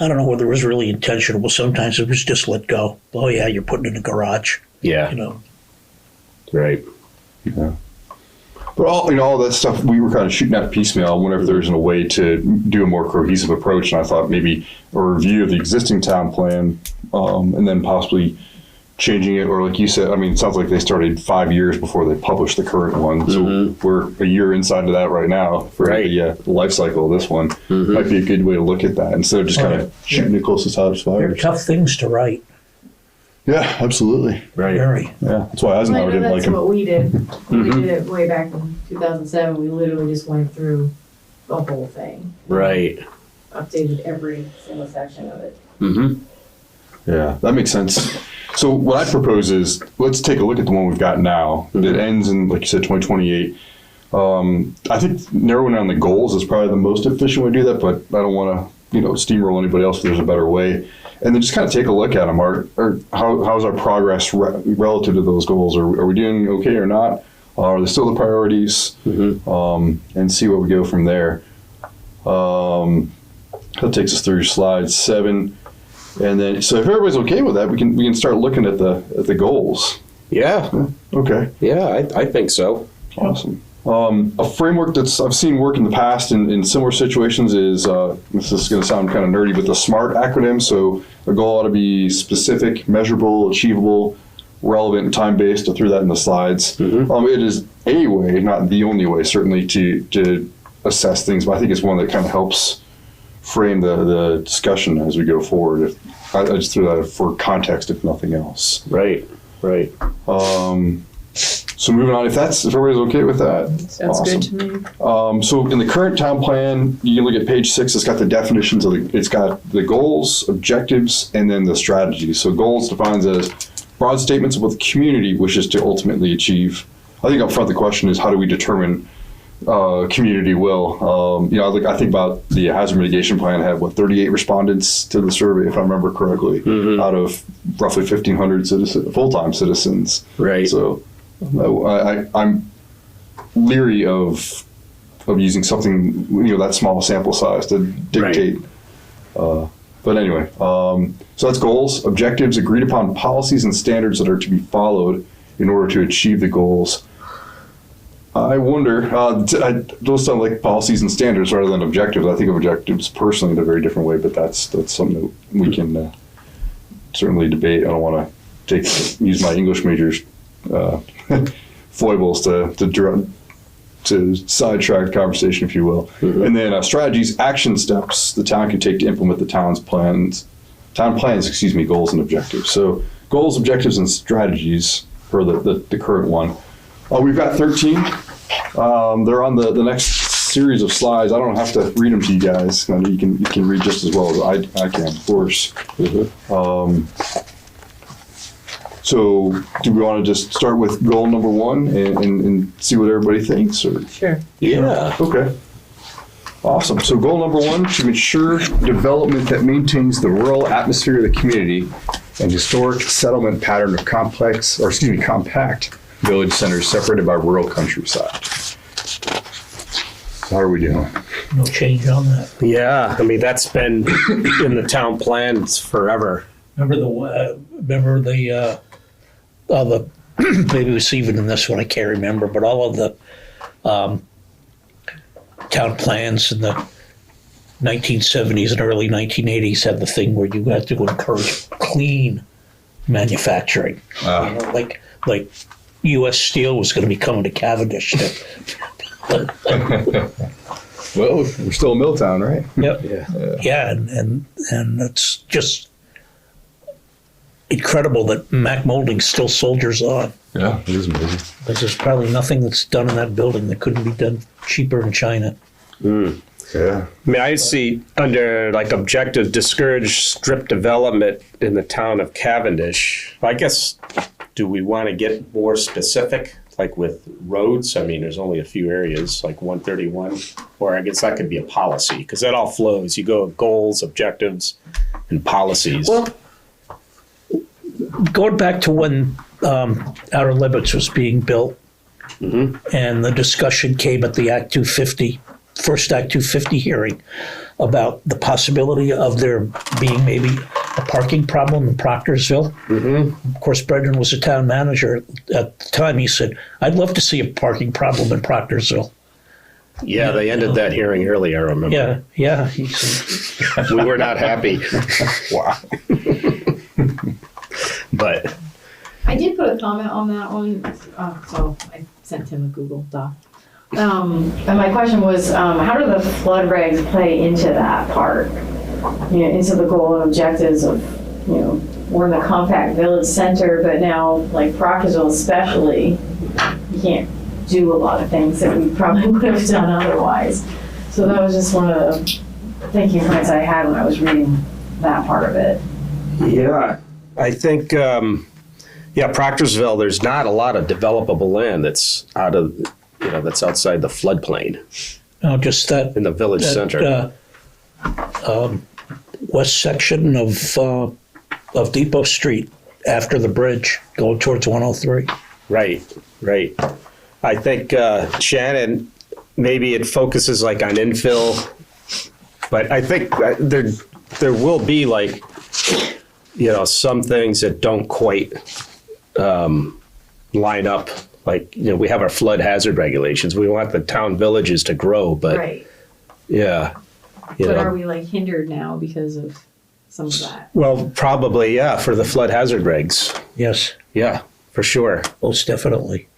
I don't know whether it was really intentional, sometimes it was just let go. Oh yeah, you're putting in a garage, Yeah. you know. Right. Yeah. But all that stuff, we were kind of shooting at piecemeal. I wonder if there's a way to do a more cohesive approach. And I thought maybe a review of the existing town plan, and then possibly changing it, or like you said, I mean, it sounds like they started 5 years before they published the current one. So we're a year inside of that right now for the life cycle of this one. Might be a good way to look at that instead of just kind of shooting it close to hottest They're fires. tough things to write. Yeah, absolutely. Right. Very. Yeah, that's why Eisenhower didn't like That's him. what we did. We did it way back in 2007. We literally just went through the whole thing. Right. Updated every single section of it. Mm-hmm. Yeah, that makes sense. So what I propose is let's take a look at the one we've got now that ends in, like you said, 2028. I think narrowing down the goals is probably the most efficient way to do that, but I don't want to, steamroll anybody else if there's a better way. And then just kind of take a look at them. How's our progress relative to those goals? Are we doing okay or not? Are they still the priorities? And see where we go from there. That takes us through slide 7. And then, so if everybody's okay with that, we can start looking at the goals. Yeah. Okay. Yeah, I think so. Awesome. A framework that's I've seen work in the past in similar situations is, this is going to sound kind of nerdy, but the SMART acronym. So a goal ought to be specific, measurable, achievable, relevant, and time-based. I threw that in the slides. It is a way, not the only way, certainly, to assess things, but I think it's one that kind of helps frame the discussion as we go forward. I just threw that for context, if nothing else. Right. So moving on, if everybody's okay with that. Sounds good to me. So in the current town plan, you can look at page 6. It's got the definitions it's got the goals, objectives, and then the strategies. So goals defines as broad statements of what the community wishes to ultimately achieve. I think up front the question is, how do we determine community will? I think about the hazard mitigation plan had 38 respondents to the survey, if I remember correctly, out of roughly 1,500 full-time citizens. Right. So I'm leery of using something that small sample size to dictate. But anyway, so that's goals, objectives, agreed upon policies and standards that are to be followed in order to achieve the goals. I wonder, those sound like policies and standards rather than objectives. I think of objectives personally in a very different way, but that's something that we can certainly debate. I don't want to use my English major's foibles to sidetrack the conversation, if you will. And then strategies, action steps the town can take to implement the town plans, goals and objectives. So goals, objectives, and strategies for the current one. We've got 13. They're on the next series of slides. I don't have to read them to you guys. You can read just as well as I can, of course. So do we want to just start with goal number 1 and see what everybody thinks? Or? Sure. Yeah. Okay. Awesome. So goal number 1, to ensure development that maintains the rural atmosphere of the community and historic settlement pattern of compact village centers separated by rural countryside. How are we doing? No change on that. Yeah. I mean, that's been in the town plans forever. Remember the maybe it was even in this one, I can't remember, but all of the town plans in the 1970s and early 1980s had the thing where you had to encourage clean manufacturing. Like U.S. Steel was going to be coming to Cavendish. Well, we're still a mill town, right? Yep. Yeah, and it's just incredible that Mac Molding still soldiers on. Yeah, it is amazing. Because there's probably nothing that's done in that building that couldn't be done cheaper in China. Yeah. I mean, I see under objective discourage strip development in the town of Cavendish. I guess, do we want to get more specific, like with roads? I mean, there's only a few areas, like 131, or I guess that could be a policy, because that all flows. You go goals, objectives, and policies. Well, going back to when Outer Limits was being built, and the discussion came at the first Act 250 hearing about the possibility of there being maybe a parking problem in Proctorsville. Of course, Brendan was a town manager at the time. He said, "I'd love to see a parking problem in Proctorsville." Yeah, they ended that hearing early, I remember. Yeah. He said, We were not happy. Wow. But I did put a comment on that one, so I sent him a Google Doc. And my question was, how do the flood regs play into that part? You know, into the goal and objectives of, you know, we're in the compact village center, but now, like Proctorsville especially, you can't do a lot of things that we probably would have done otherwise. So that was just one of the thinking points I had when I was reading that part of it. yeah, I think, Proctorsville, there's not a lot of developable land that's that's outside the floodplain no, just that in the village center. west section of Depot Street after the bridge going towards 103. Right. I think, Shannon, maybe it focuses like on infill, but I think there will be like, some things that don't quite line up. Like, we have our flood hazard regulations. We want the town villages to grow, but Right. yeah. But are we like hindered now because of some of that? Well, probably, yeah, for the flood hazard regs. Yes, Yeah, for sure. most definitely.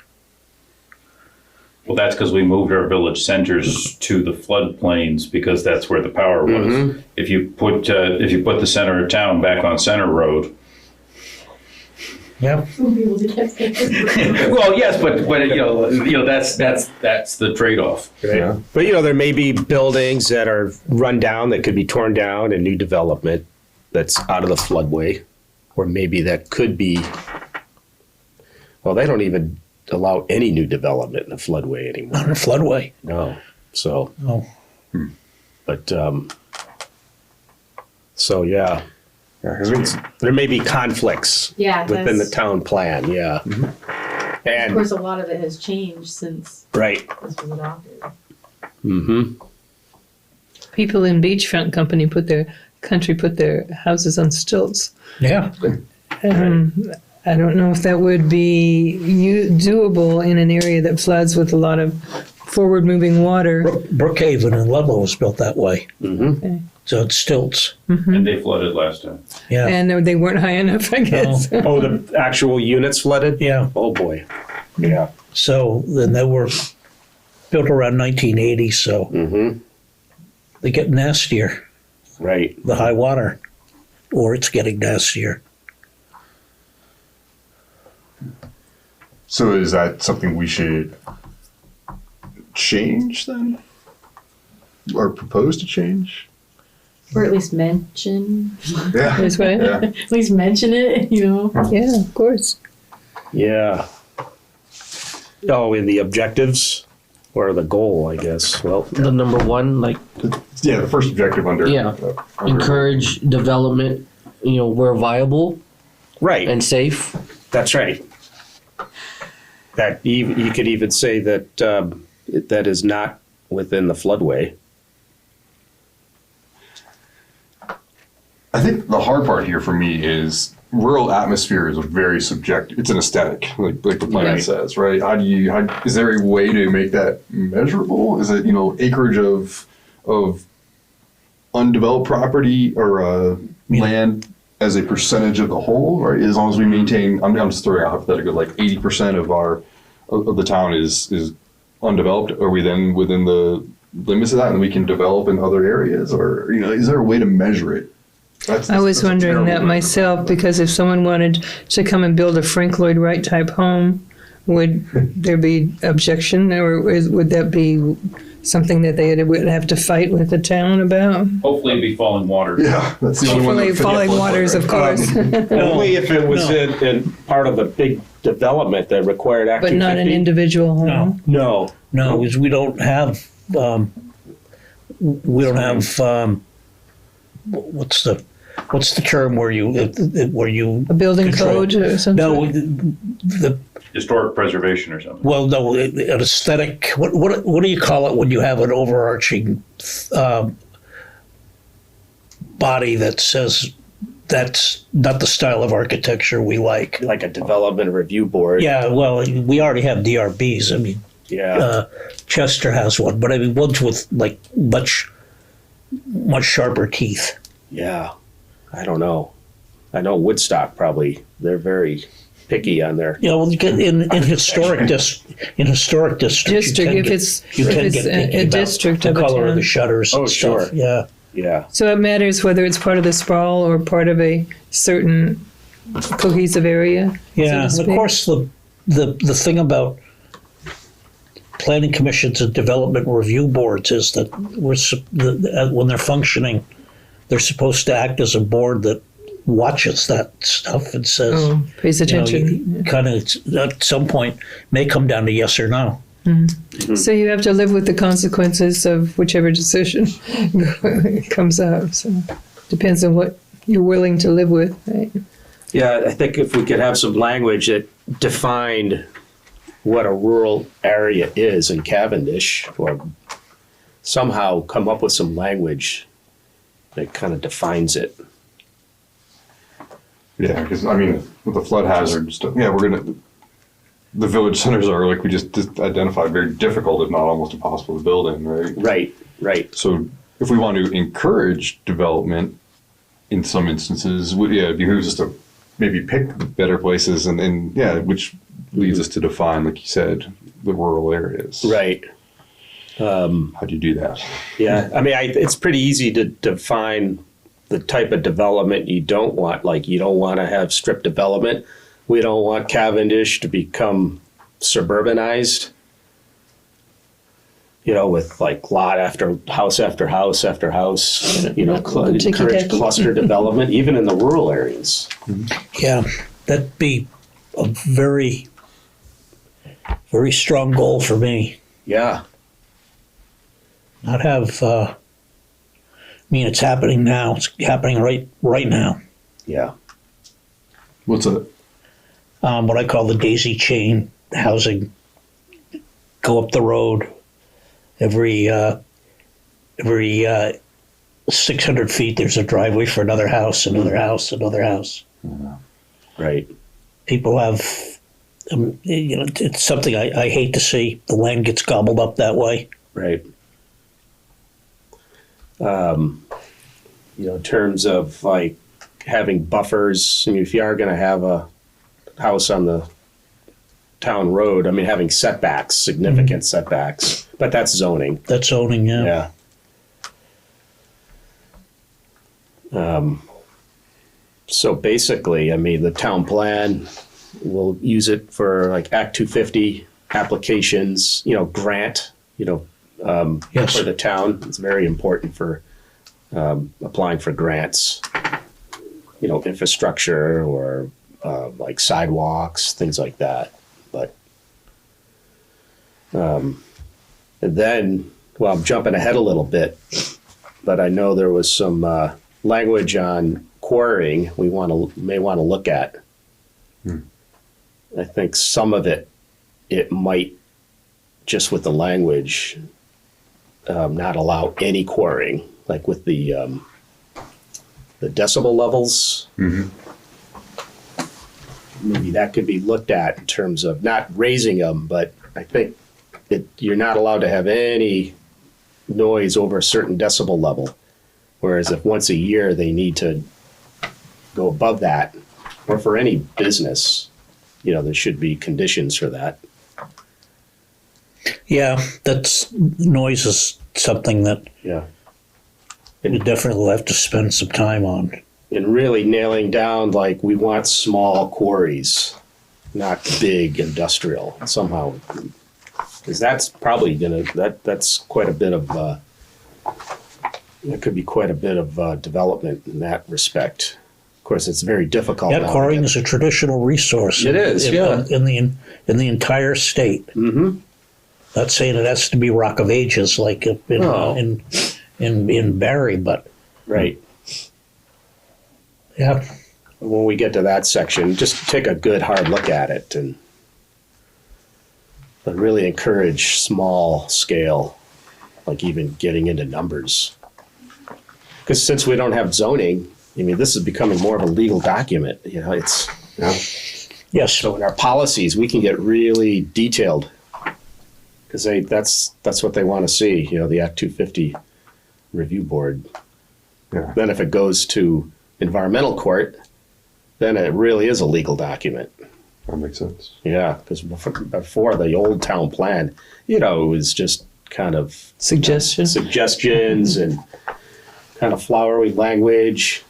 Well, that's because we moved our village centers to the floodplains because that's where the power was. If you put the center of town back on Center Road. Yeah. Well, yes, but that's the trade-off. Yeah. But, there may be buildings that are run down that could be torn down and new development that's out of the floodway. Or maybe that could be, well, they don't even allow any new development in the floodway anymore. Not in a floodway. No. So, No. but, so yeah. There may be conflicts Yeah, within the that's, town plan, yeah. of And, course, a lot of it has changed since right. this was adopted. Mm-hmm. People in beachfront put their houses on stilts. Yeah. I don't know if that would be doable in an area that floods with a lot of forward-moving water. Brookhaven in Ludlow was built that way. Mm-hmm. So it's stilts. And they flooded last time. Yeah. And they weren't high enough, I guess. Oh, the actual units flooded? Yeah. Oh, boy. Yeah. So then they were built around 1980, so Mm-hmm. they get nastier, Right. the high water, or it's getting nastier. So is that something we should change then? Or propose to change? Or at least mention, Yeah. This way? Yeah. at least mention it, Yeah, of course. Yeah. Oh, in the objectives or the goal, I guess. Well, The number one, like Yeah, the first objective under. Yeah. encourage development, where viable right. and safe. That's right. That you could even say that that is not within the floodway. I think the hard part here for me is rural atmosphere is a very subjective. It's an aesthetic, like the plan Right. says, right? Is there a way to make that measurable? Is it acreage of undeveloped property or land as a percentage of the whole, right? As long as we maintain, I'm just throwing out hypothetical, like 80% of the town is undeveloped. Are we then within the limits of that, and we can develop in other areas, or is there a way to measure it? I was that's a wondering terrible that one. myself, because if someone wanted to come and build a Frank Lloyd Wright type home, would there be objection, or would that be something that they would have to fight with the town about? Hopefully it'd be falling water. Yeah, that's the only one. Hopefully, falling waters, of course, Only if it was in part of a big development that required Act but not an 250. individual home. No. No. No, because we don't have, what's the what's the term where you A building control- code or something? No, the Historic preservation or something. well, no, an aesthetic. What do you call it when you have an overarching body that says that's not the style of architecture we like? Like a development review board. Yeah, well, we already have DRBs. I mean, Yeah. Chester has one, but I mean ones with like much sharper teeth. Yeah. I don't know. I know Woodstock probably, they're very picky on their, You know, you get in historic districts. District, if it's a district the of a color of town. the shutters. Oh, and stuff. sure. Yeah. yeah. So it matters whether it's part of the sprawl or part of a certain cohesive area? Yeah, so to and of speak? course, the thing about planning commissions and development review boards is that when they're functioning, they're supposed to act as a board that watches that stuff and says, Oh, pays attention. kind of at some point may come down to yes or no. So you have to live with the consequences of whichever decision comes out. So depends on what you're willing to live with, right? Yeah, I think if we could have some language that defined what a rural area is in Cavendish, or somehow come up with some language that kind of defines it. Yeah, because I mean, with the flood hazard stuff, yeah, the village centers are, like we just identified, very difficult, if not almost impossible to build in, right? Right, right. So if we want to encourage development in some instances, it behooves us to maybe pick better places and which leads us to define, like you said, the rural areas. Right. How do you do that? Yeah, I mean, it's pretty easy to define the type of development you don't want. Like, you don't want to have strip development. We don't want Cavendish to become suburbanized, with like lot after house after house after house, encourage cluster development, even in the rural areas. Yeah, that'd be a very, very strong goal for me. Yeah, Not have. I mean, it's happening now. It's happening right now. yeah. What's it? What I call the daisy chain housing. Go up the road every 600 feet. There's a driveway for another house, another house, another house. Right. People have, it's something I hate to see. The land gets gobbled up that way. Right. In terms of like having buffers, I mean, if you are going to have a house on the town road, I mean, having setbacks, significant setbacks, but that's zoning. That's zoning, yeah. Yeah. So basically, I mean, the town plan, will use it for like Act 250 applications, grant, Yes. for the town. It's very important for applying for grants, infrastructure or like sidewalks, things like that. But and then, well, I'm jumping ahead a little bit, but I know there was some language on quarrying we may want to look at. I think some of it might, just with the language, not allow any quarrying, like with the decibel levels. Maybe that could be looked at in terms of not raising them, but I think you're not allowed to have any noise over a certain decibel level. Whereas if once a year they need to go above that, or for any business, there should be conditions for that. Yeah, noise is something that Yeah. you definitely will have to spend some time on. And really nailing down, like, we want small quarries, not big industrial somehow. Because that's probably that's quite a bit of, there could be quite a bit of development in that respect. Of course, it's very difficult. Yeah, now to quarrying get- is a traditional resource. It is, yeah. In the entire state. Mm-hmm. Not saying it has to be Rock of Ages like No. in Barry, but Right. Yeah. when we get to that section, just take a good hard look at it and but really encourage small scale, like even getting into numbers. Because since we don't have zoning, I mean, this is becoming more of a legal document. You know, it's Yes. so in our policies we can get really detailed because that's what they want to see. You know, the Act 250 review board. Yeah. Then if it goes to environmental court, then it really is a legal document. That makes sense. Yeah, because before the old town plan, you know, it was just kind of Suggestions. suggestions and kind of flowery language.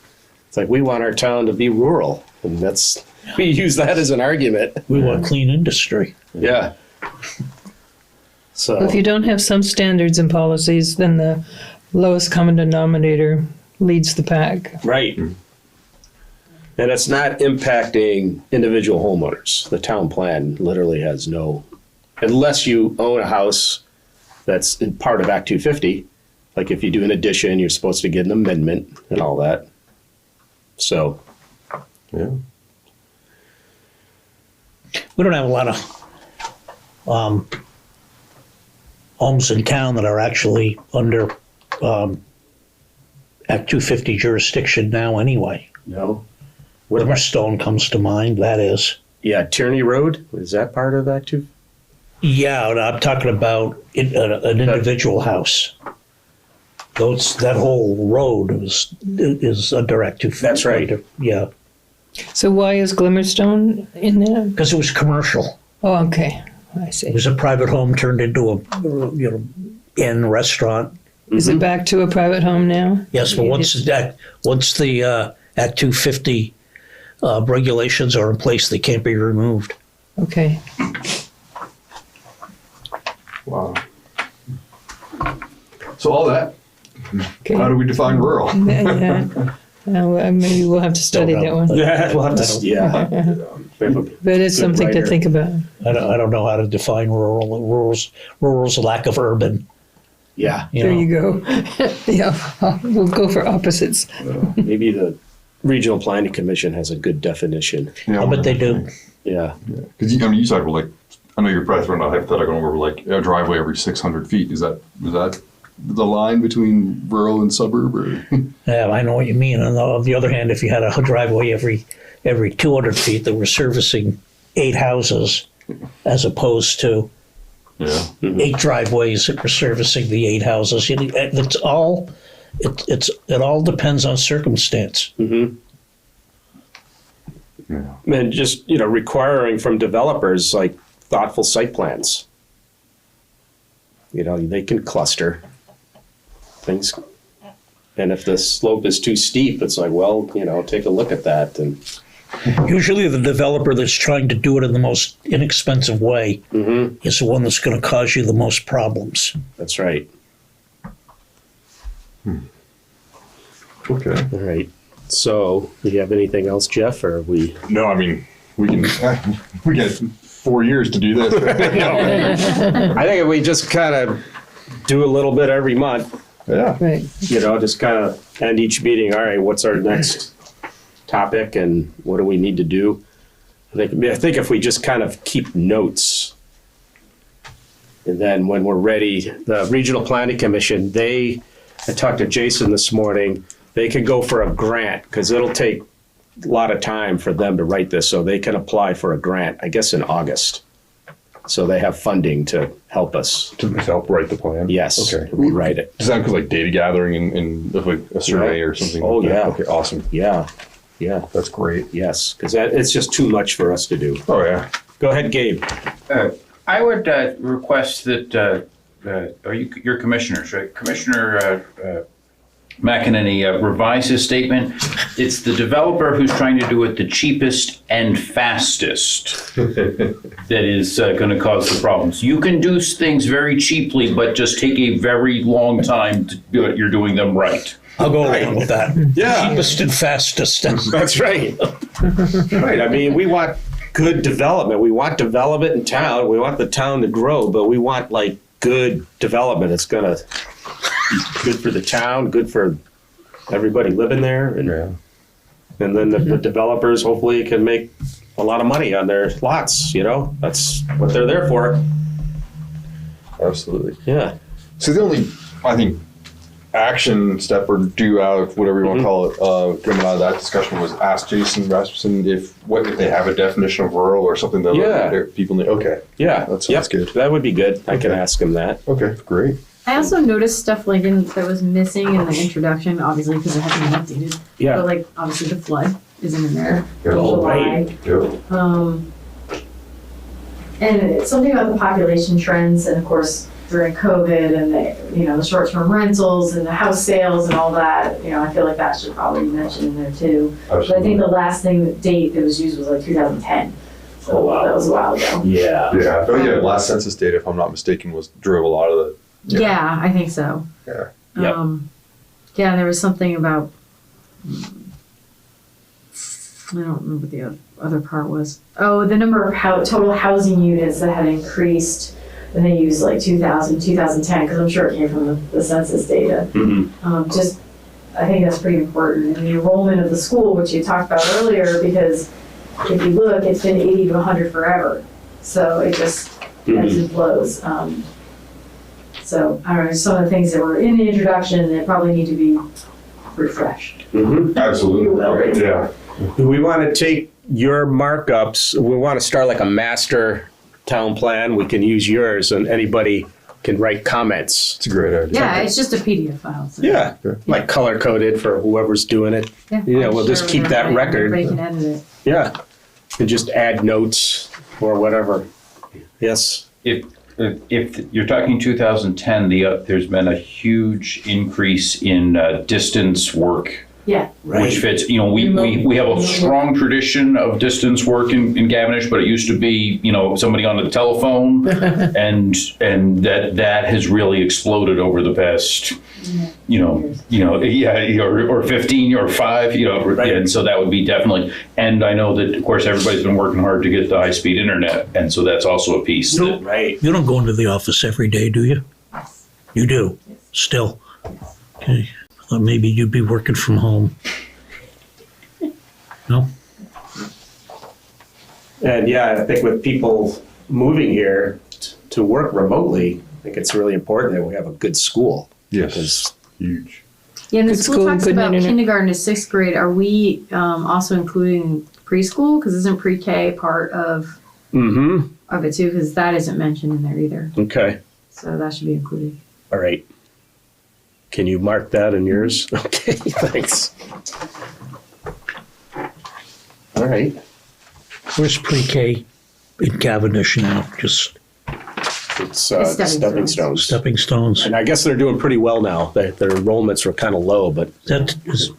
It's like we want our town to be rural, and that's we use that as an argument. We want clean industry. Yeah. So If you don't have some standards and policies, then the lowest common denominator leads the pack. right, and it's not impacting individual homeowners. The town plan literally has no, unless you own a house that's in part of Act 250. Like if you do an addition, you're supposed to get an amendment and all that. So, Yeah. We don't have a lot of homes in town that are actually under Act 250 jurisdiction now anyway. no. What about, Riverstone comes to mind, that is. yeah, Tierney Road, is that part of Act 2? Yeah, and I'm talking about an individual house. That whole road is under Act 250. That's right. Yeah, So why is Glimmerstone in there? because it was commercial. Oh, okay. I see. It was a private home turned into a inn restaurant. Is it back to a private home now? Yes, but once the Act 250 regulations are in place, they can't be removed. Okay. Wow. So all that, Okay. how do we define rural? Yeah. Well, maybe we'll have to study that one. Yeah, we'll have to, yeah. But it's Good something to writer. think about. I don't know how to define rural. Rural's a lack of urban. Yeah, There you go. Yeah, we'll go for opposites. maybe the Regional Planning Commission has a good definition. Yeah, I bet they do. Yeah, Because you talk about I know you're probably throwing a hypothetical over a driveway every 600 feet. Is that the line between rural and suburb? Or? Yeah, I know what you mean. And on the other hand, if you had a driveway every 200 feet that were servicing 8 houses, as opposed to Yeah. 8 driveways that were servicing the 8 houses, it all depends on circumstance. Yeah. and just, you know, requiring from developers like thoughtful site plans. You know, they can cluster things. And if the slope is too steep, it's like, well, you know, take a look at that. And Usually the developer that's trying to do it in the most inexpensive way is the one that's going to cause you the most problems. that's right. Okay. All right. So, do you have anything else, Jeff, or are we? No, I mean, we get 4 years to do this. I think if we just kind of do a little bit every month, Yeah. Right. you know, just kind of end each meeting. All right, what's our next topic and what do we need to do? I think if we just kind of keep notes, and then when we're ready, the Regional Planning Commission, I talked to Jason this morning, they could go for a grant because it'll take a lot of time for them to write this, so they can apply for a grant, I guess in August. So they have funding to help us. To help write the plan? Yes, Okay. rewrite it. Does that include data gathering and a survey or something? Oh, like that? yeah. Okay, awesome. Yeah, That's great. yes, because it's just too much for us to do. Oh, yeah. Go ahead, Gabe. I would request that, your commissioners, right? Commissioner McEnany revise his statement. It's the developer who's trying to do it the cheapest and fastest that is going to cause the problems. You can do things very cheaply, but just take a very long time to do it. You're doing them right. I'll go along with that. Yeah. Cheapest and fastest. That's right. Right. I mean, we want good development. We want development in town. We want the town to grow, but we want like good development. It's gonna be good for the town, good for everybody living there. And Yeah. And then the developers hopefully can make a lot of money on their lots, you know? That's what they're there for. Absolutely. Yeah. So the only, I think, action step or do out, whatever you want to call it, coming out of that discussion was ask Jason Rasmussen if they have a definition of rural or something that people need. Okay. Yeah. That's good. That would be good. I can ask him that. Okay, great. I also noticed stuff like that was missing in the introduction, obviously because it hasn't been updated. Yeah. But like obviously the flood isn't in there. Yeah. Oh, right. Yeah. And it's something about the population trends, and of course during COVID and the short-term rentals and the house sales and all that. I feel like that should probably be mentioned in there too. But I think the last date that was used was like 2010. So that was a while ago. Yeah. Yeah. Oh yeah. Last census data, if I'm not mistaken, drove a lot of the. Yeah, I think so. Yeah. Yep. Yeah, there was something about. I don't remember what the other part was. Oh, the number of total housing units that had increased. And they used like 2000, 2010, because I'm sure it came from the census data. Mm-hmm. I think that's pretty important. And the enrollment of the school, which you talked about earlier, because if you look, it's been 80 to 100 forever. So it just ebbs and flows. So I don't know, some of the things that were in the introduction that probably need to be refreshed. Mm-hmm. Absolutely. Yeah. Do we want to take your markups? We want to start like a master town plan. We can use yours, and anybody can write comments. It's a great idea. Yeah, it's just a PDF file. So. Yeah, like color coded for whoever's doing it. Yeah, We'll just keep that record. Everybody can edit it. Yeah, and just add notes or whatever. Yes. If you're talking 2010, there's been a huge increase in distance work. Yeah. Which fits, we have a strong tradition of distance work in Cavendish, but it used to be, somebody on the telephone, and that has really exploded over the past, or 15 or 5, and so that would be definitely, and I know that, of course, everybody's been working hard to get the high-speed internet, and so that's also a piece. Right. You don't go into the office every day, do you? Yes. You do, still? Okay. Or maybe you'd be working from home. No? And I think with people moving here to work remotely, I think it's really important that we have a good school. Yes. Huge. Yeah, and the Good school school, talks good about internet. kindergarten to 6th grade. Are we also including preschool? Because isn't pre-K part of it too? Because that isn't mentioned in there either. Okay. So that should be included. All right. Can you mark that in yours? Okay, thanks. All right. Where's pre-K in Cavendish now? Just It's stepping stepping stones. stepping stones. And I guess they're doing pretty well now. Their enrollments were kind of low, but Is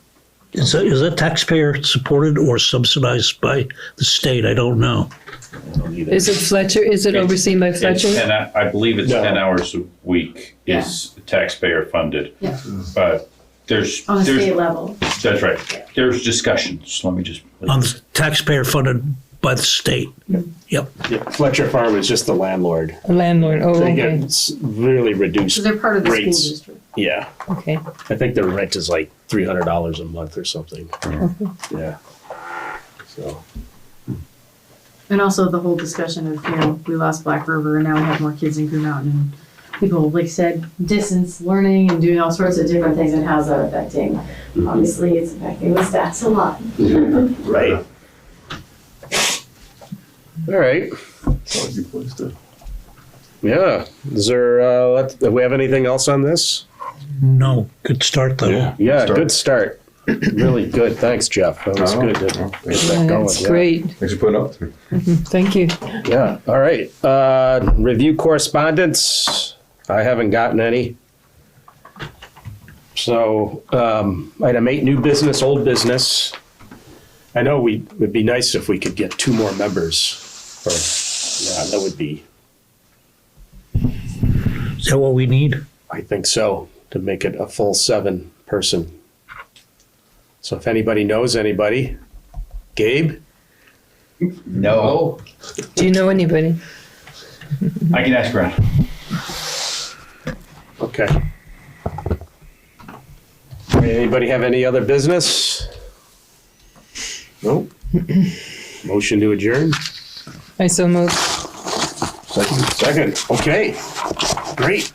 that taxpayer supported or subsidized by the state? I don't know. I don't either. Is it Fletcher? Is it overseen by Fletcher? I believe it's No. 10 hours a week is taxpayer funded. Yeah. But there's On a state level. that's right. There's discussions. Let me just. On the taxpayer funded by the state. Yep. Yeah, Fletcher Farm is just the landlord. A landlord. Oh, They okay. get really reduced. So they're part of the rates. school district. Yeah, Okay. I think their rent is like $300 a month or something. Yeah. So. And also the whole discussion of, we lost Black River and now we have more kids in Green Mountain. And people, like I said, distance learning and doing all sorts of different things, and how's that affecting? Obviously, it's affecting the stats a lot. Right. All right. That's a good place to. Yeah. Is there, do we have anything else on this? No. Good start though. Yeah, Start. good start. Really good. Thanks, Jeff. That was good to get that Yeah, going. that's Yeah. great. Thanks for putting up with me. Thank you. Yeah. All right. Review correspondence. I haven't gotten any. So, item 8, new business, old business. I know it'd be nice if we could get 2 more members. That would be, Is that what we need? I think so, to make it a full 7-person. So if anybody knows anybody, Gabe? No. Do you know anybody? I can ask around. Okay. Anybody have any other business? Nope. Motion to adjourn? I so moved. Second. Okay. Great.